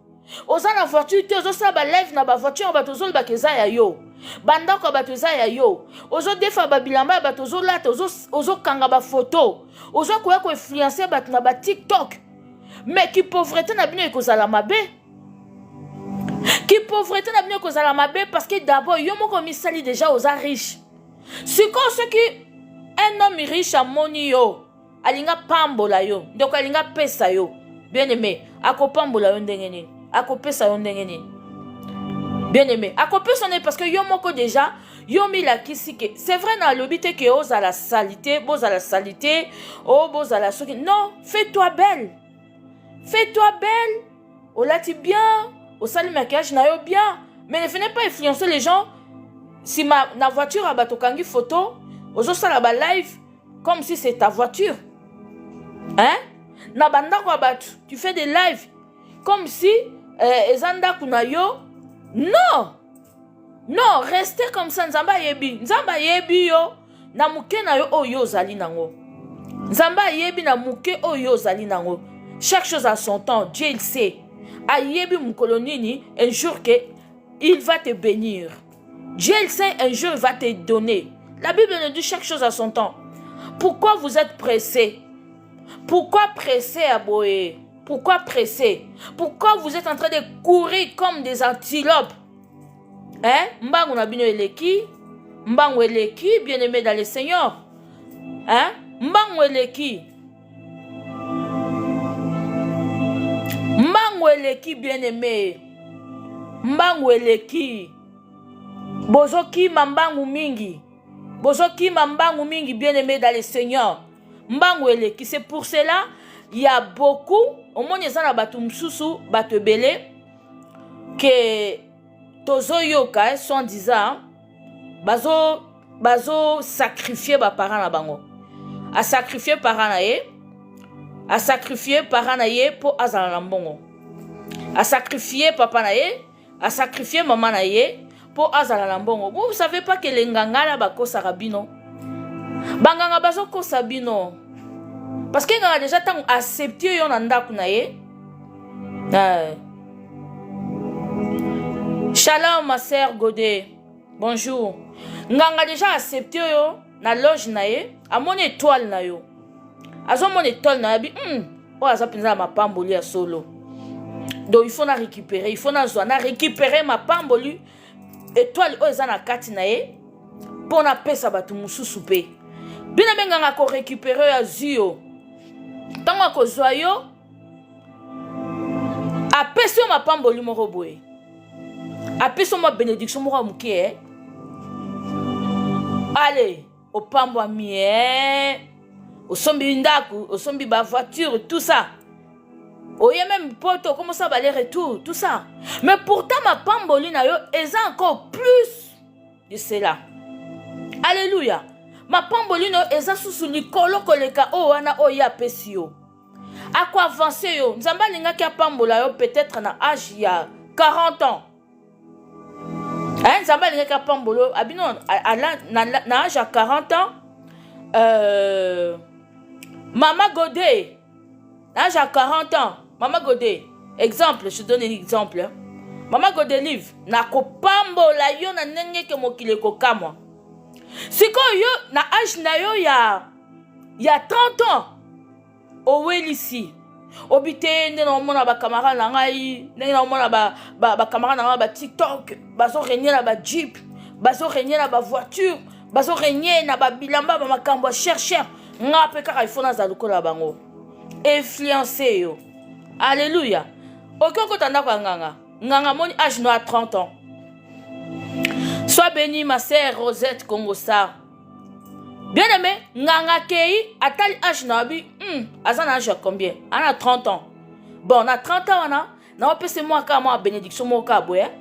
Ozana voiture te, ozo sala ba live na ba voiture batu ozo ba keza ya yo. Banda kwa batu za ya yo. Ozo defa ba bilamba batu ozo lata, ozo kanga ba photo. Ozo ko influencer batu na ba TikTok. Mais qui pauvreté na bino ekozala mabe. Qui pauvreté na bino ekozala mabe parce que d'abord yo moko misali déjà aux riches. C'est comme ce qui un homme riche a moni yo. Alinga pambola yo. Donc alinga pesa yo. Bien aimé, ako pambola yo ndenge nini. Ako pesa yo ndenge nini. Bien aimé, ako pesa ne parce que yo moko déjà yo mi la kisike. C'est vrai na lobité que oza la salité, boza la salité, oh boza la soki. Non, fais-toi belle. Fais-toi belle. Oh là tu bien, au sali maquillage na yo bien, mais ne venez pas influencer les gens. Si na voiture a bato kangi photo, ozo sala ba live comme si c'est ta voiture. Hein? Na banda kwa batu, tu fais des lives comme si ezanda kuna yo. Non. Non, restez comme ça. Nzamba yebi. Nzamba yebi yo. Na muke na yo o yo zali nango. Nzamba yebi na muke o yo zali nango. Chaque chose a son temps. Dieu il sait. A yebi mukolonini un jour que il va te bénir. Dieu il sait un jour il va te donner. La Bible nous dit chaque chose a son temps. Pourquoi vous êtes pressés? Pourquoi pressés à Boé? Pourquoi pressés? Pourquoi vous êtes en train de courir comme des antilopes? Hein? Mbangu na bino eleki? Mbangu eleki, bien-aimé dans le Seigneur. Hein? Mbangu eleki. Mbangu eleki, bien-aimé. Mbangu eleki. Bozoki mambangu mingi. Bozoki mambangu mingi, bien-aimé dans le Seigneur. Mbangu eleki. C'est pour cela, il y a beaucoup, au moins il y a batu msusu, batu belé, que tozo yoka, sont disant, bazo sacrifier ba parents na bango. A sacrifier parents na ye, a sacrifier parents na ye pour azala na mbongo. A sacrifier papa na ye, a sacrifier maman na ye pour azala na mbongo. Vous savez pas que les nganga ba ko sarabino. Banganga bazo ko sabino. Parce qu'il y a déjà tant accepté yon anda kunaye. Shalom ma sœur Godé. bonjour. Nganga déjà accepté yo na loge na ye, a mon étoile na yo. Azo mon étoile na bi, oh aza penza ma pamboli ya solo. Donc il faut na récupérer, il faut na récupérer ma pamboli étoile o eza na kati na ye pour na pesa batu mususu pe. Bina nganga ko récupérer ya zio. Tango ko zwa yo apesi yo ma pamboli moko boye. Apesi yo ma bénédiction moko muke. Allez, au pambo ami, au sombi ndaku, au sombi ba voiture, tout ça. Au y a même poto, comment ça va aller retour, tout ça. Mais pourtant ma pamboli na yo, est encore plus de cela. Alléluia. Ma pamboli na yo, est sous Nicolo koleka o wana o ya pesio. À quoi avancer yo? Nzamba linga ki pambola yo peut-être na âge ya 40 ans. Nzamba linga ki pambolo abino na âge à 40 ans. Maman Godé, âge à 40 ans. Maman Godé, exemple, je te donne un exemple. Maman Godé livre, na ko pambola yo na nenge ke mokile ko kamwa. Siko yo na âge na yo ya 30 ans. Owelisi. Obite nde na mona ba camarade na ngai, nde na mona ba camarade na ba TikTok, bazo régner na ba Jeep, bazo régner na ba voiture, bazo régner na ba bilamba ba makambo cher. Nga pe kaka ifona za lokola bango. Influencer yo. Alléluia. Okoko tanda kwa nganga. Nganga moni âge no à 30 ans. Sois bénie ma sœur Rosette Congo Star. Bien aimé, nganga kei atali âge na bi, azan âge à combien? On a 30 ans. Bon, on a 30 ans on a. Na opese moi ka moi bénédiction mo ka boya.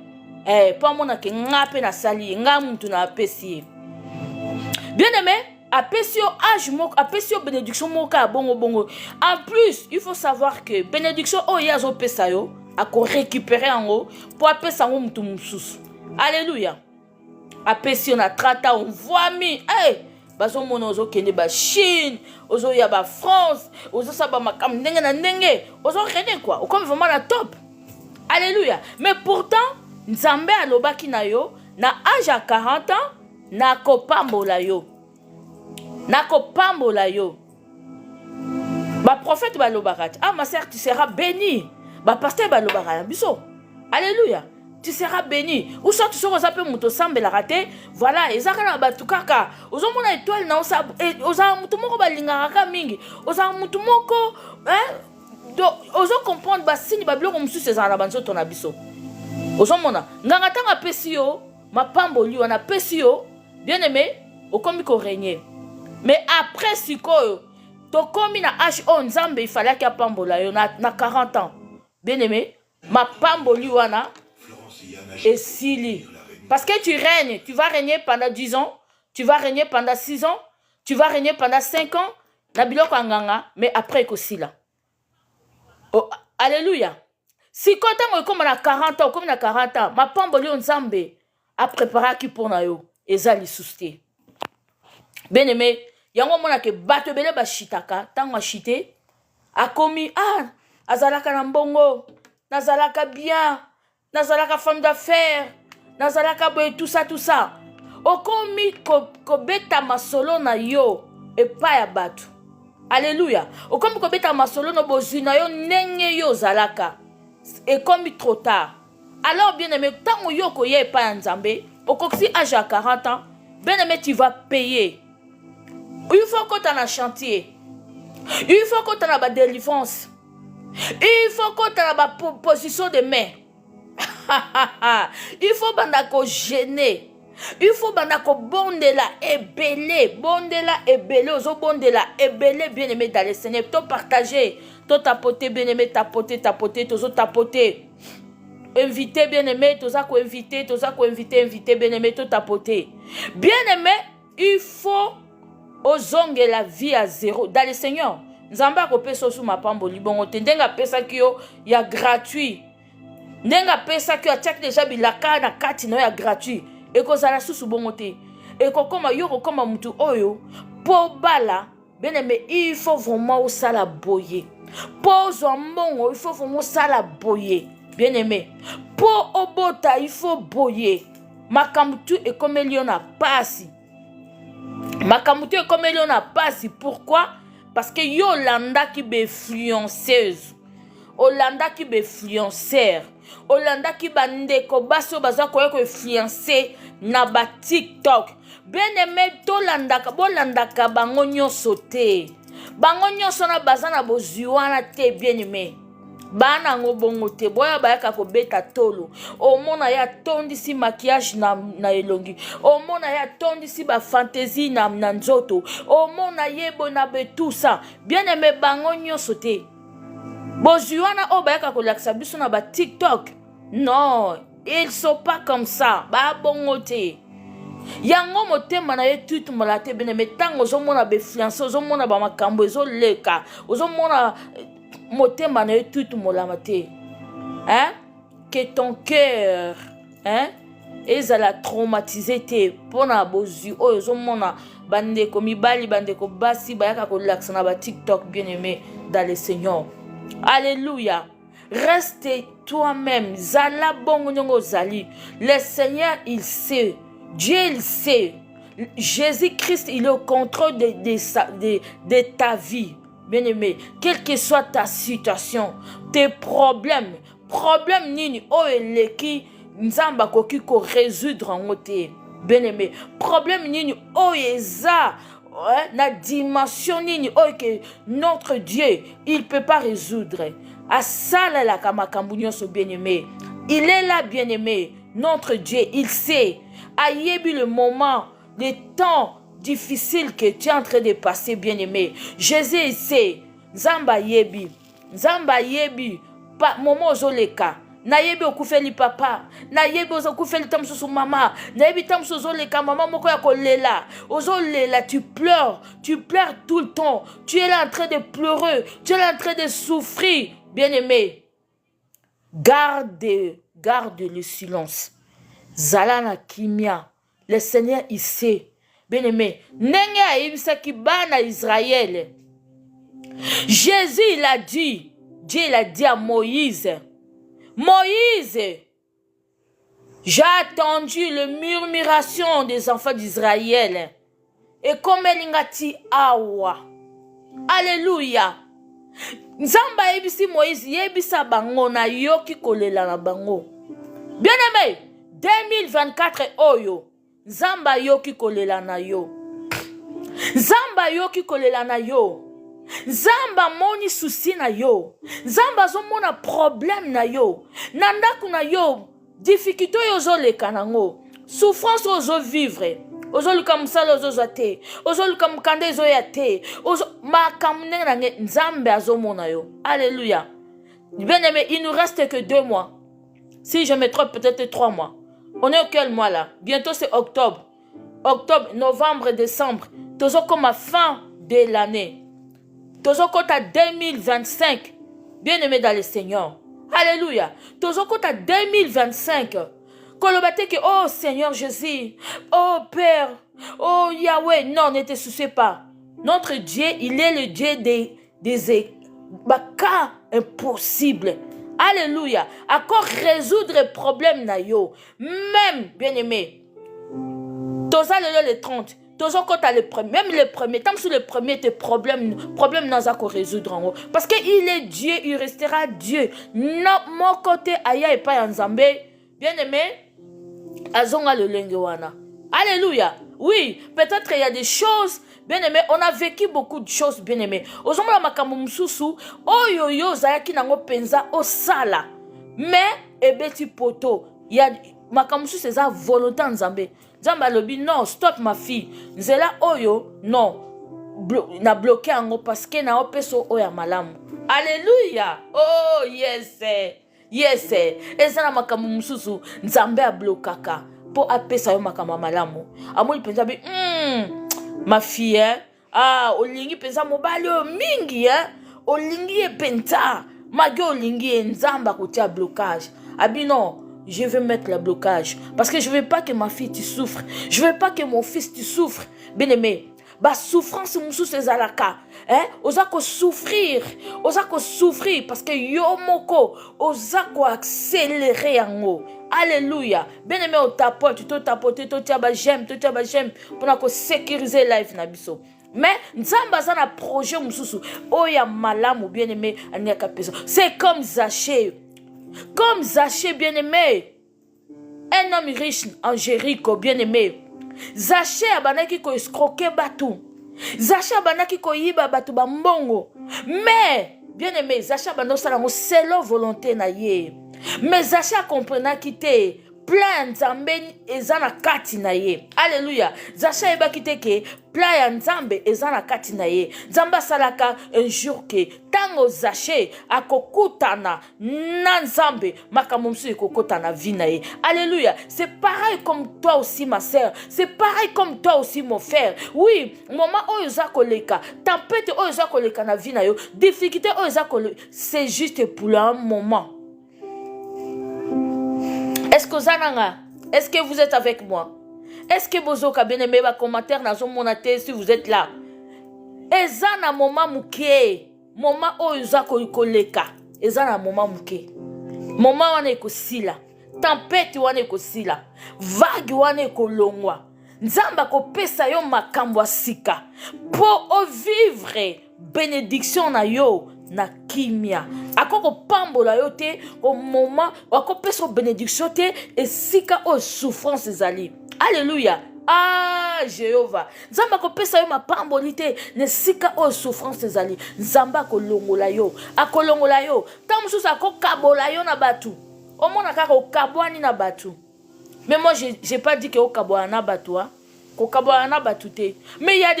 Pas mona ke ngape na sali, nga muntu na apesi. Bien aimé, apesio âge mo, apesio bénédiction mo ka bongo. En plus, il faut savoir que bénédiction o yazo pesa yo, a ko récupérer en haut pour apesa ngo muntu mususu. Alléluia. Apesio na 30 ans, on voit mi, bazo mono ozo kende ba Chine, ozo ya ba France, ozo saba makam ndenge na ndenge, ozo rene quoi, o comme vraiment la top. Alléluia. Mais pourtant, Nzambe alobaki na yo, na âge à 40 ans, na kopambola yo. Na kopambola yo. Ba prophète ba lobakat, ma sœur tu seras bénie. Ba pasteur ba lobakat, biso. Alléluia. Tu seras béni. Ou soit tu seras appelé muto sambe la raté. Voilà, ezaka na batu kaka. Ozo mona étoile na osa oza muto moko balinga kaka mingi. Oza muto moko ozo comprendre ba signe ba biloko musu seza na banzo tona biso. Ozo mona nganga tanga pesi yo, ma pamboli wana pesi yo, bien aimé, okomi ko régner. Mais après sikoyo, to komi na âge on Nzambe il fallait qu'il pambola yo na 40 ans. Bien aimé, ma pamboli wana et Sili. Parce que tu règnes, tu vas régner pendant 10 ans, tu vas régner pendant 6 ans, tu vas régner pendant 5 ans, Nabiloko Anganga, mais après Kosila. Oh, alléluia. Si quand on comme on a 40 ans, comme on a 40 ans, ma pamboli on Nzambe a préparé qui pour na yo, ezali susté. Bien aimé, yango mona ke bato bele ba shitaka, tango shité, a commis azalaka na mbongo, nazalaka bien. Nazalaka femme d'affaires, nazalaka boye tout ça. Okomi ko beta masolo na yo et pas ya batu. Alléluia. Okomi ko beta masolo no bozina yo nenge yo zalaka. Et comme trop tard. Alors bien aimé, tant yo ko ye pas Nzambe, okoksi âge à 40 ans, bien aimé tu vas payer. Il faut que tu en as chantier. Il faut que tu en as ba délivrance. Il faut que tu en as ba position de main. Il faut bandako gêner. Il faut bandako bondela ebele, ozo bondela ebele bien aimé dans le Seigneur. To partager, to tapoter bien aimé, tapoter, tozo tapoter. Inviter bien aimé, toza ko inviter bien aimé, to tapoter. Bien aimé, il faut ozonge la vie à zéro dans le Seigneur. Nzamba ko peso sous ma pamboli bongo tendenga pesa kio ya gratuit. Nenga pesa ki attaque déjà bilaka na kati no ya gratuit et ko zala susu bongote et ko koma yoko koma mutu oyo po bala bien aimé il faut vraiment au sala boyer pose en mongo il faut vraiment sala boyer bien aimé po obota il faut boyer Makamutu et comme il na pasi. Makamutu et comme il na pasi. Pourquoi? Parce que Yolanda qui be influenceuse. Olanda qui be influenceur. Olanda qui bande ko baso baza ko influencer na ba TikTok. Bien aimé tolandaka bolandaka bango nyonso te. Bango nyonso na bazana bozuana te bien aimé. Bana ngo bongo te boya bayaka ko beta tolo. Omona ya tondisi maquillage na elongi. Omona ya tondisi ba fantaisie na nzoto. Omona yebo na be tout ça. Bien aimé bango nyonso te. Bozuana o bayaka ko laksa biso na ba TikTok. Non, ils sont pas comme ça. Ba bongo te. Yango motema na ye tout molate bene metango zo mona be fiancé zo mona ba makambo zo leka. Zo mona motema na ye tout molamate. Hein? Que ton cœur, hein? Ezala traumatisé te pona bozu o zo mona bande ko mibali bande ko basi bayaka ko laksa na ba TikTok bien aimé dans le Seigneur. Alléluia. Reste toi-même. Zala bongo nyongo zali. Le Seigneur, il sait. Dieu, il sait. Jésus-Christ, il est au contrôle de ta vie. Bien-aimé, quelle que soit ta situation, tes problèmes, nini, o eleki, nzamba koki ko résoudre en ote. Bien-aimé, problème nini, o eza, la dimension nini, o que notre Dieu, il peut pas résoudre. À ça, la kamakambounion so bien-aimé. Il est là, bien-aimé. Notre Dieu, il sait. Ayebi le moment, le temps difficile que tu es en train de passer, bien-aimé. Jésus, il sait. Zamba yebi. Momo ozoleka. Na yebi okufeli papa. Na yebi okufeli tamsusu mama. Na yebi tamsusu ozoleka mama moko ya kolela. Ozolela, tu pleures tout le temps. Tu es là en train de pleurer. Tu es là en train de souffrir, bien-aimé. Garde le silence. Zalana kimia. Le Seigneur, il sait. Bien-aimé. Nenge aibisa kibana Israël. Jésus, il a dit. Dieu, il a dit à Moïse. Moïse, j'ai attendu la murmuration des enfants d'Israël. Et comme elingati awa. Alléluia. Nzamba ebisi Moïse yebisa bango na yoki kolela na bango. Bien-aimé, 2024 oyo. Nzamba yoki kolela na yo. Nzamba yoki kolela na yo. Nzamba moni souci na yo. Nzamba zo mona problème na yo. Nandaku na yo. Difficulté yo zo leka nango. Souffrance ozo vivre. Ozo luka musala ozo zate. Ozo luka mukande ozo yate. Ozo makamune nange nzambe azo mona yo. Alléluia. Bien-aimé, il nous reste que 2 mois. Si je me trompe, peut-être 3 mois. On est au quel mois là? Bientôt c'est octobre. Octobre, novembre, décembre. Toujours comme à fin de l'année. Toujours comme à 2025. Bien-aimé dans le Seigneur. Alléluia. Toujours comme à 2025. Kolobate que, oh Seigneur Jésus. Oh Père. Oh Yahweh. Non, ne te soucie pas. Notre Dieu, il est le Dieu des cas impossibles. Alléluia. Encore résoudre les problèmes na yo. Même, bien-aimé. Toza le 30. Toza quand le premier. Même le premier. Tant sur le premier, tes problèmes n'a pas résoudre en haut. Parce qu'il est Dieu, il restera Dieu. Non, mon côté, aya et pas en Zambé. Bien-aimé. Azonga le lengewana. Alléluia. Oui, peut-être il y a des choses. Bien-aimé, on a vécu beaucoup de choses, bien-aimé. Ozomla makambo mususu, oyoyo zayaki nango penza osala. Mais ebeti poto, il y a makambo mususu c'est ça volonté nzambe. Nzambe lobi non, stop ma fille. Nzela oyo non. Na bloqué ango parce que na opeso oya malamu. Alléluia. Oh yes. Yes. Ezana makambo mususu nzambe a blokaka po apesa yo makambo malamu. Amoli penza bi ma fille, olingi penza mobali o mingi, olingi e penta, magi olingi e nzamba kotia blocage. Abi non, je vais mettre le blocage parce que je veux pas que ma fille tu souffre. Je veux pas que mon fils tu souffre. Bien-aimé, ba souffrance mususu ezalaka oza ko souffrir parce que yo moko oza ko accélérer yango. Alléluia. Bien aimé, au tapote, to tapote, to tia ba j'aime pour ko sécuriser life na biso. Mais nzamba za na projet mususu oya malamu bien aimé aniaka pesa. C'est comme Zachée. Comme Zachée bien aimé. Un homme riche en Jéricho bien aimé. Zachée abanaki ko escroquer batu. Zachée abanaki ko yiba batu ba mbongo. Mais bien aimé, Zachée abando sala ngo selon volonté na ye. Mais Zachée comprenait qu'il était plein nzambe ezana kati na ye. Alléluia. Zachée eba kite ke plein ya nzambe ezana kati na ye. Nzamba salaka un jour ke tango Zachée akokutana na nzambe makambo musu ekokotana vi na ye. Alléluia. C'est pareil comme toi aussi ma sœur. C'est pareil comme toi aussi mon frère. Oui, moment oyo za koleka, tempête oyo za koleka na vi na yo, difficulté oyo za koleka, c'est juste pour un moment. Est-ce que Zananga, est-ce que vous êtes avec moi? Est-ce que vous avez bien aimé ma commentaire dans son monaté si vous êtes là? Et Zana moment mouké, moment où ils ont koleka, et Zana moment mouké, moment où on est kosila, tempête où on est kosila, vague où on est kolongwa, nzamba ko pesa yo makambwa sika, pour vivre bénédiction na yo. Na kimia akoko pambola yo te au moment akopesa bénédiction te et sika o souffrance ezali. Alléluia. Ah Jéhovah, nzamba kopesa yo mapamboli te ne sika o souffrance ezali. Nzamba kolongola yo akolongola yo tamususu akokabola yo na batu omona kaka okabwani na batu. Mais moi j'ai pas dit que okabwani na batu kokabwani na batu te, mais il y a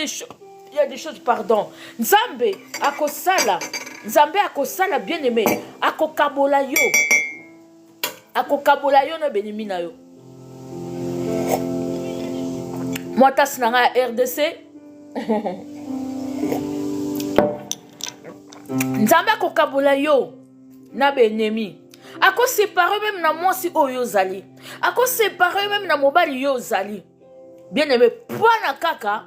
des choses, pardon. Nzambe akosala bien aimé. Akokabola yo na benimi na yo. Moi tas na RDC. Nzambe akokabola yo na benemi. Ako séparer même na mwasi oyo zali. Ako séparer même na mobali yo zali. Bien aimé, point kaka.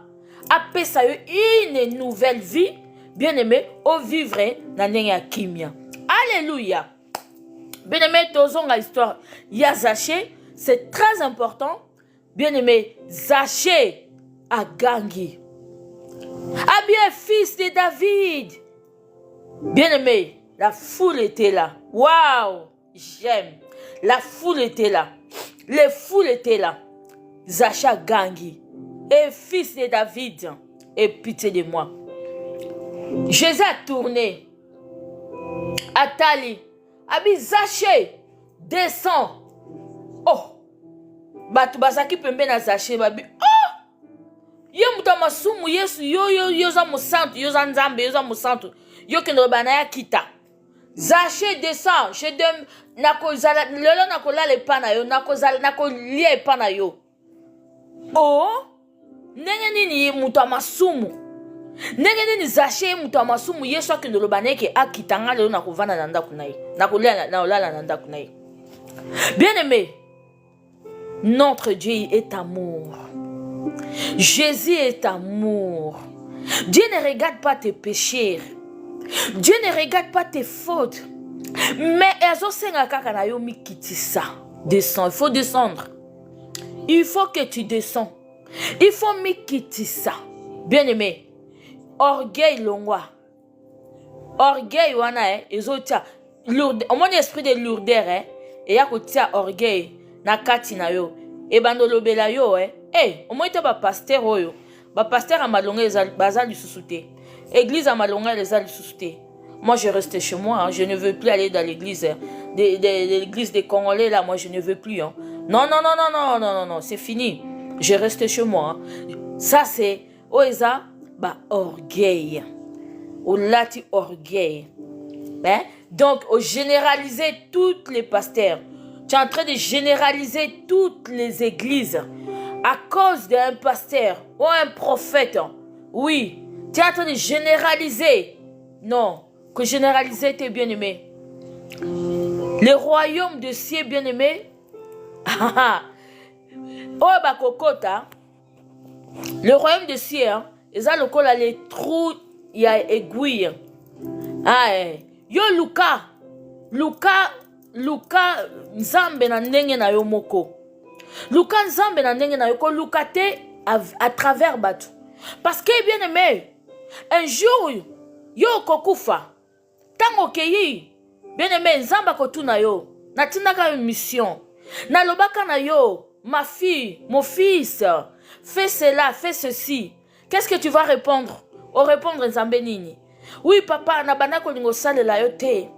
Apesa yo une nouvelle vie, bien aimé, au vivre na nenya kimia. Alléluia. Bien aimé, tozonga histoire. Ya Zachée, c'est très important. Bien aimé, Zachée a gagné. Ah bien, fils de David. Bien aimé, la foule était là. Waouh, j'aime. La foule était là. Les foules étaient là. Zachée a gagné. Et fils de David, aie pitié de moi. Jésus a tourné. Atali. Abi Zachée, descend. Oh. Batu bazaki pembe na Zachée babi. Oh. Yo mutamasumu Yesu yo za musantu, yo za nzambe, yo za musantu. Yo kendo banaya kita. Zachée descend. Je dem nakozala lelo nakola le pana yo, nakozala nakolia pana yo. Oh. Nenge nini mutu amasumu. Nenge nini Zachée mutu amasumu Yesu akendo lobaneke akitanga lelo nakovana na ndaku naye. Nakolia na olala na ndaku naye. Bien-aimé, notre Dieu est amour. Jésus est amour. Dieu ne regarde pas tes péchés. Dieu ne regarde pas tes fautes. Mais ezosenga kaka na yo mikitisa. Descends, il faut descendre. Il faut que tu descends. Il faut me quitter ça. Bien aimé. Orgueil longwa. Orgueil wana ezotia lourde. Au moins esprit de lourdeur et ya kotia orgueil na kati na yo. E bandolo bela yo au moins te ba pasteur oyo. Ba pasteur a malonga bazali susute. Église a malonga les ali susute. Moi je reste chez moi, je ne veux plus aller dans l'église l'église des Congolais là, moi je ne veux plus Non, c'est fini. Je reste chez moi. Ça c'est oeza ba orgueil. Au lati orgueil. Donc au généraliser toutes les pasteurs. Tu es en train de généraliser toutes les églises à cause d'un pasteur ou un prophète. Oui, tu es en train de généraliser. Non, que généraliser tes bien-aimés. Le royaume de cieux bien-aimés. Oh, bah, Kokota. Le royaume de cieux, eza lokola les trous ya aiguille. Ah, yo luka nzambe na ndenge na yo moko. Luka nzambe na ndenge na yo ko luka te à travers bato. Parce que bien aimé, un jour yo kokufa. Tango keyi, bien aimé, nzamba kotuna yo. Natinaka une mission. Na lobaka na yo, ma fille, mon fils, fais cela, fais ceci. Qu'est-ce que tu vas répondre? O répondre nzambe nini? Oui papa, na bana kolingo salela yo te.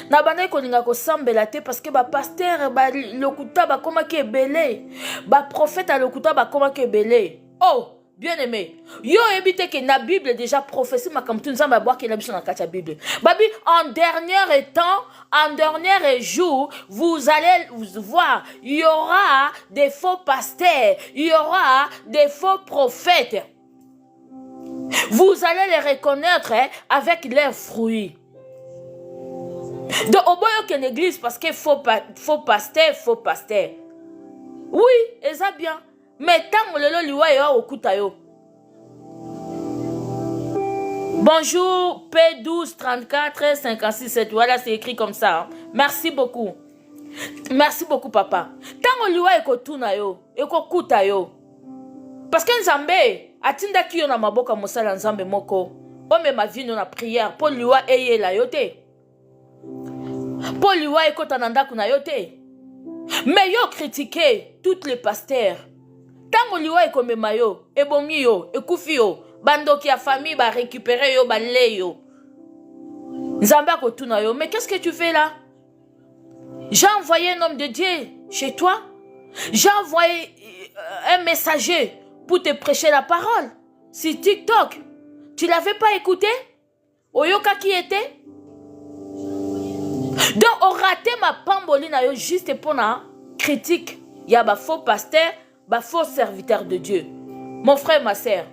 Na bana kolinga ko sambela te parce que ba pasteur ba lokuta ba koma ke belé. Ba prophète a lokuta ba koma ke belé. Oh, bien aimé, yo ebite que na Bible déjà prophétie makamtu nzamba boire que la biso na katia Bible. Babi en dernier temps, en dernier jour, vous allez voir, il y aura des faux pasteurs, il y aura des faux prophètes. Vous allez les reconnaître avec leurs fruits. Donc, au bout de l'église, parce qu'il faut pasteur. Oui, et ça bien. Mais tant que le liwa est au kutayo. Bonjour, P12 34 56 7. Voilà, c'est écrit comme ça. Hein. Merci beaucoup. Merci beaucoup, papa. Tant que le liwa est au tunayo, et au kutayo. Parce que Nzambe, atinda ki yo na maboka mosala Nzambe moko. O me ma vie na prière pour liwa eye la yote. Pour liwa ekota na ndako na yote. Mais yo critiquer toutes les pasteurs. Tango liwa ekomema yo, ebomi yo, ekufi yo, bandoki ya famille ba récupérer yo, ba le yo. Nzambe akotuna yo, mais qu'est-ce que tu fais là? J'ai envoyé un homme de Dieu chez toi. J'ai envoyé un messager pour te prêcher la parole. Si TikTok, tu l'avais pas écouté? Oyoka qui était? Donc, on raté ma pamboline yo juste pour la critique. Il y a un faux pasteur, un faux serviteur de Dieu. Mon frère, ma soeur.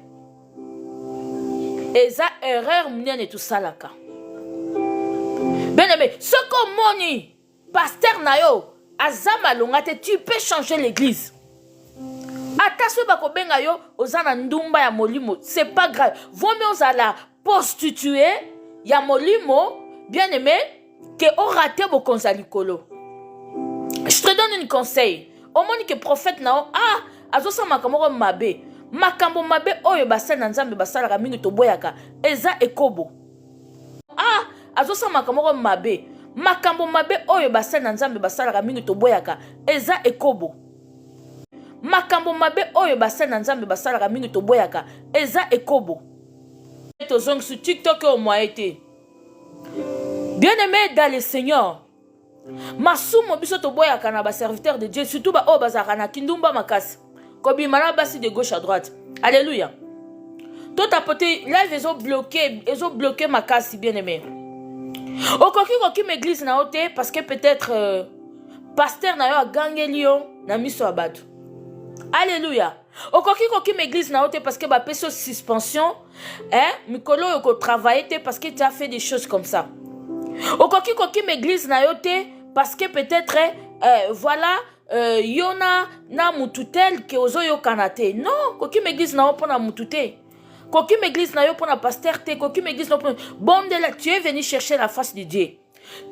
Et ça, erreur, m'nien et tout ça là. Bien aimé, ce qu'on moni, pasteur nayo, azama longate, tu peux changer l'église. Attention, bako benga yo, ozana ndumba ya molimo, c'est pas grave. Vaut mieux ozala prostituer, ya molimo, bien aimé, que on raté bo konzalikolo. Je te donne un conseil. Au moins que prophète nao, azosa makambo mabe. Makambo mabe oyo basala na nzambe basala ka mingi to boyaka. Eza ekobo. Azosa makambo mabe. Makambo mabe oyo basala na nzambe basala ka mingi to boyaka. Eza ekobo. Makambo mabe oyo basala na nzambe basala ka mingi to boyaka. Eza ekobo. Tozong sur TikTok au moins été. Bien-aimé dans le Seigneur, masumo biso to boyaka na ba serviteur de Dieu, surtout ba o bazaka na kindumba makasi. Kobi mana basi de gauche à droite. Alléluia. Tout tapoter live ils ont bloqué makasi, bien-aimé. Okoki m'église na ote parce que peut-être pasteur na yo a gagné lion na miso abatu. Alléluia. Okoki m'église na ote parce que ba peso suspension, mikolo yoko travailler parce que tu as fait des choses comme ça. Okoki m'église na yote parce que peut-être voilà yona na mututel ke ozo yo kanate. Non, koki m'église na yo pona mutute. Koki m'église na yo pona pasteur te, koki m'église na yo pona bon de là, tu es venu chercher la face de Dieu.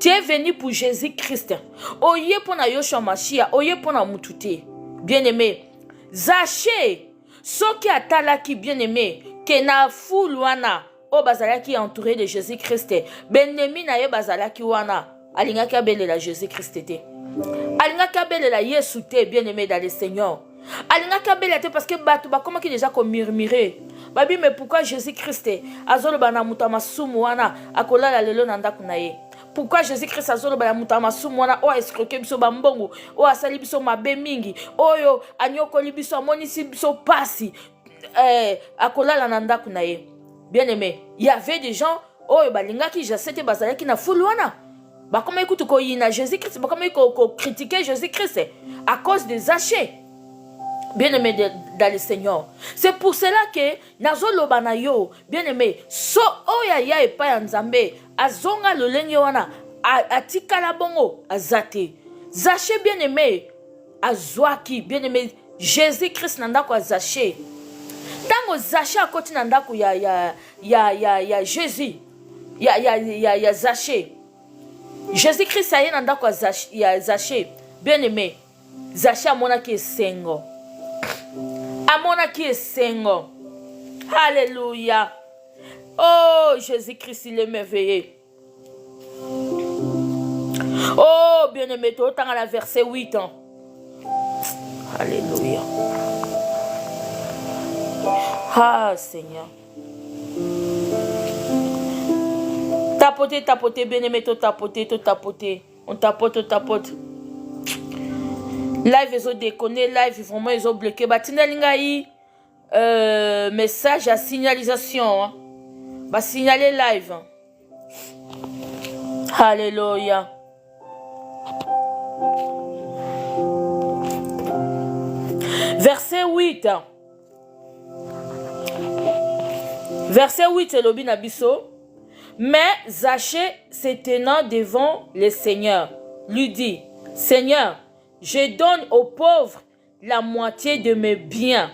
Tu es venu pour Jésus-Christ. Oye pona Yoshua Mashia, oye pona mutute. Bien-aimé, Zaché, soki atalaki bien-aimé, ke na fulwana o bazalaki entouré de Jésus-Christ. Benemi na ye bazalaki wana. Alingaki abelela Jésus-Christ te. Alingaki abelela Yesu te, bien-aimé dans le Seigneur. Alingaki abelela te parce que batu ba comment qui déjà comme murmurer. Babi mais pourquoi Jésus-Christ azolo bana mutama sumu wana akolala lelo na ndaku na ye. Pourquoi Jésus-Christ azolo bana mutama sumu wana o escroquer biso bambongo, o asali biso mabe mingi, oyo anyokoli biso amonisi biso pasi akolala na ndaku na ye. Bien-aimé, il y avait des gens, oh, balinga qui j'accepte bazala qui na fulwana. Bah comment écoute ko yina Jésus-Christ, bah comment ko critiquer Jésus-Christ à cause des achats. Bien-aimé dans le Seigneur. C'est pour cela que nazo lobana yo, bien-aimé, so oya ya e pa nzambe, azonga lolenge wana, atikala bongo azate. Zaché bien-aimé, azwaki, bien-aimé, Jésus-Christ nanda ko azaché. Tango Zaché à côté d'Andakou, ya Jésus. Ya Zaché. Jésus-Christ a yé n'andako ya Zaché. Bien aimé. Zaché a mona qui est sengo. A mona qui est sengo. Alléluia. Oh, Jésus-Christ, il est merveilleux. Oh, bien aimé, autant à la verset 8 ans. Alléluia. Ah, Seigneur. Tapoter, bien aimé, tapoter. On tapote. Live, ils ont déconné, live, vraiment, ils ont bloqué. Batina lingaï, message à signalisation. Hein. Va signaler live. Alléluia. Verset 8. Verset 8, c'est l'obi nabiso. Mais Zaché, se tenant devant le Seigneur, lui dit, Seigneur, je donne aux pauvres la moitié de mes biens.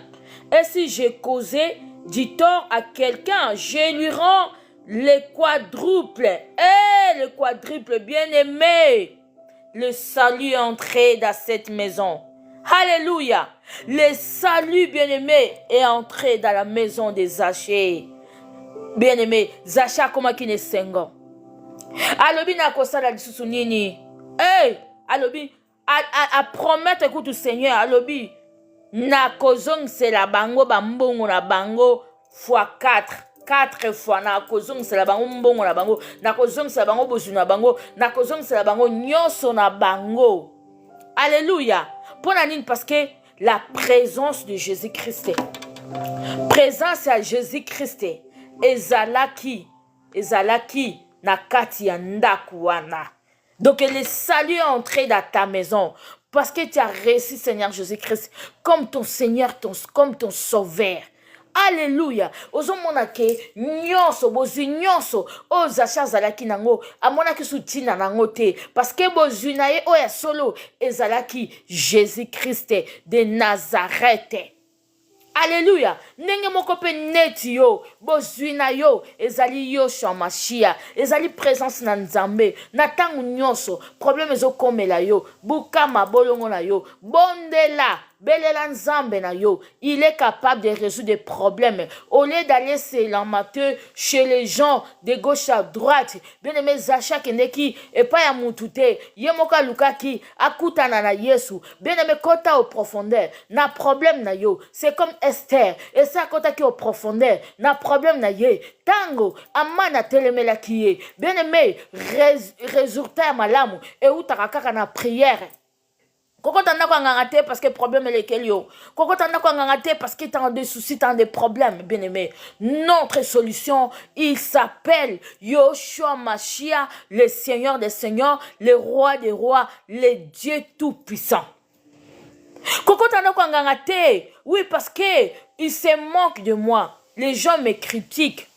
Et si j'ai causé du tort à quelqu'un, je lui rends le quadruple. Et le quadruple, bien-aimé, le salut est entré dans cette maison. Alléluia. Le salut, bien-aimé, est entré dans la maison de Zaché. Bien-aimé, Zaché comment qui ne sengo. Alobi na kosala lisusu nini. Hey, alobi a promettre écoute au Seigneur, alobi na kozong c'est la bango bambongo na bango fois 4 fois na kozong c'est la bango mbongo na bango na kozong c'est la bango bozu na bango na kozong c'est la bango nyoso na bango. Alléluia. Pour la ligne parce que la présence de Jésus-Christ. Présence à Jésus-Christ. Ezalaki na kati ya ndaku wana. Donc le salut est entré dans ta maison parce que tu as reçu Seigneur Jésus-Christ comme ton Seigneur, comme ton Sauveur. Alléluia. Ozomona ke nyonso bozu nyonso o Zaché zalaki nango amona ki sutina nango te parce que bozu na ye o ya solo ezalaki Jésus-Christ de Nazareth. Alléluia. Nenge moko pe neti yo, bozwina yo, ezali yo shamashia, ezali présence na nzambe, na tangu nyonso, problème ezo komela yo, buka mabolongo na yo, bondela, belela nzambe na yo, il est capable de résoudre des problèmes. Au lieu d'aller se l'amateur chez les gens de gauche à droite, bien aimé Zaché kendeki, et pas ya mutute, yemoka lukaki, akutana na Yesu, bien aimé kota au profondeur, na problème na yo, c'est comme Esther, et ça kota ki au profondeur, na problème na ye, tango, amana telemela kiye, bien aimé, résultat malamu, et ou tarakaka na prière. Koko tanda kwa ngangate parce que problème est lequel yo. Koko tanda kwa ngangate parce que t'as des soucis, t'as des problèmes, bien aimé. Notre solution, il s'appelle Yoshua Mashiach, le Seigneur des Seigneurs, le Roi des Rois, le Dieu Tout-Puissant. Koko tanda kwa ngangate, oui parce que il se moque de moi. Les gens me critiquent.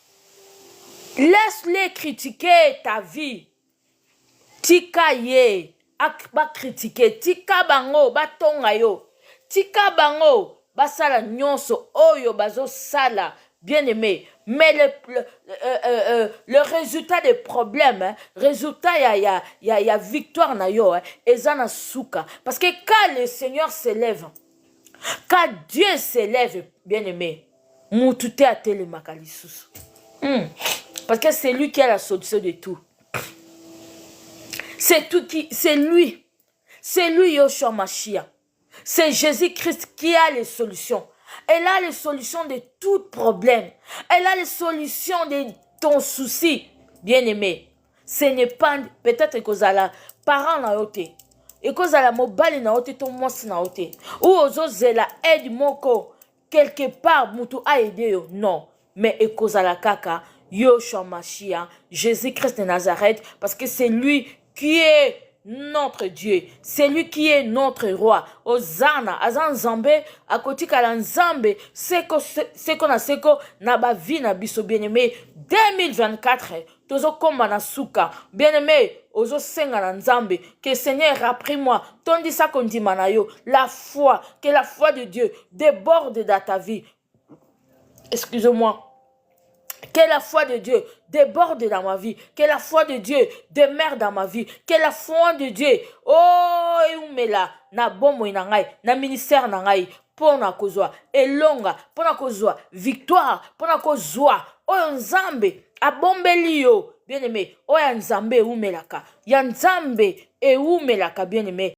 Laisse-les critiquer ta vie. Tika ye. Ba critiquer tika bango batonga yo tika bango basala nyonso oyo bazo sala bien aimé mais le résultat des problèmes hein, résultat ya victoire na yo hein, ezana suka parce que quand le Seigneur s'élève quand Dieu s'élève bien aimé mutute atele makalisus parce que c'est lui qui a la solution de tout. C'est lui, Yoshua Mashiach. C'est Jésus-Christ qui a les solutions. Elle a les solutions de tout problème. Elle a les solutions de ton souci. Bien-aimé, ce n'est pas peut-être que la parent na yote. Et que la mobile na yote, ton mos na yote. Ou aux la aide moko quelque part mutu a aidé yo. Non, mais et que la kaka Yoshua Mashiach, Jésus-Christ de Nazareth, parce que c'est lui qui est notre Dieu, c'est lui qui est notre roi. Ozana, azan Nzambe, à côté kala Nzambe, c'est qu'on a seko na ba vie na biso bien-aimé 2024. Tozo komba na suka, bien-aimé, ozo senga na Nzambe, que Seigneur appris-moi, tondi sa kondima na yo, la foi, que la foi de Dieu déborde dans ta vie. excusez-moi, que la foi de Dieu déborde dans ma vie, que la foi de Dieu demeure dans ma vie, que la foi de Dieu, oh, eumela, na bomo inangai, na ministère nangai, pona kozwa, elonga, pona kozwa, victoire, pona kozwa, oyo nzambe, abombeli yo, bien aimé, oyo nzambe eumelaka, ya nzambe eumelaka, bien aimé,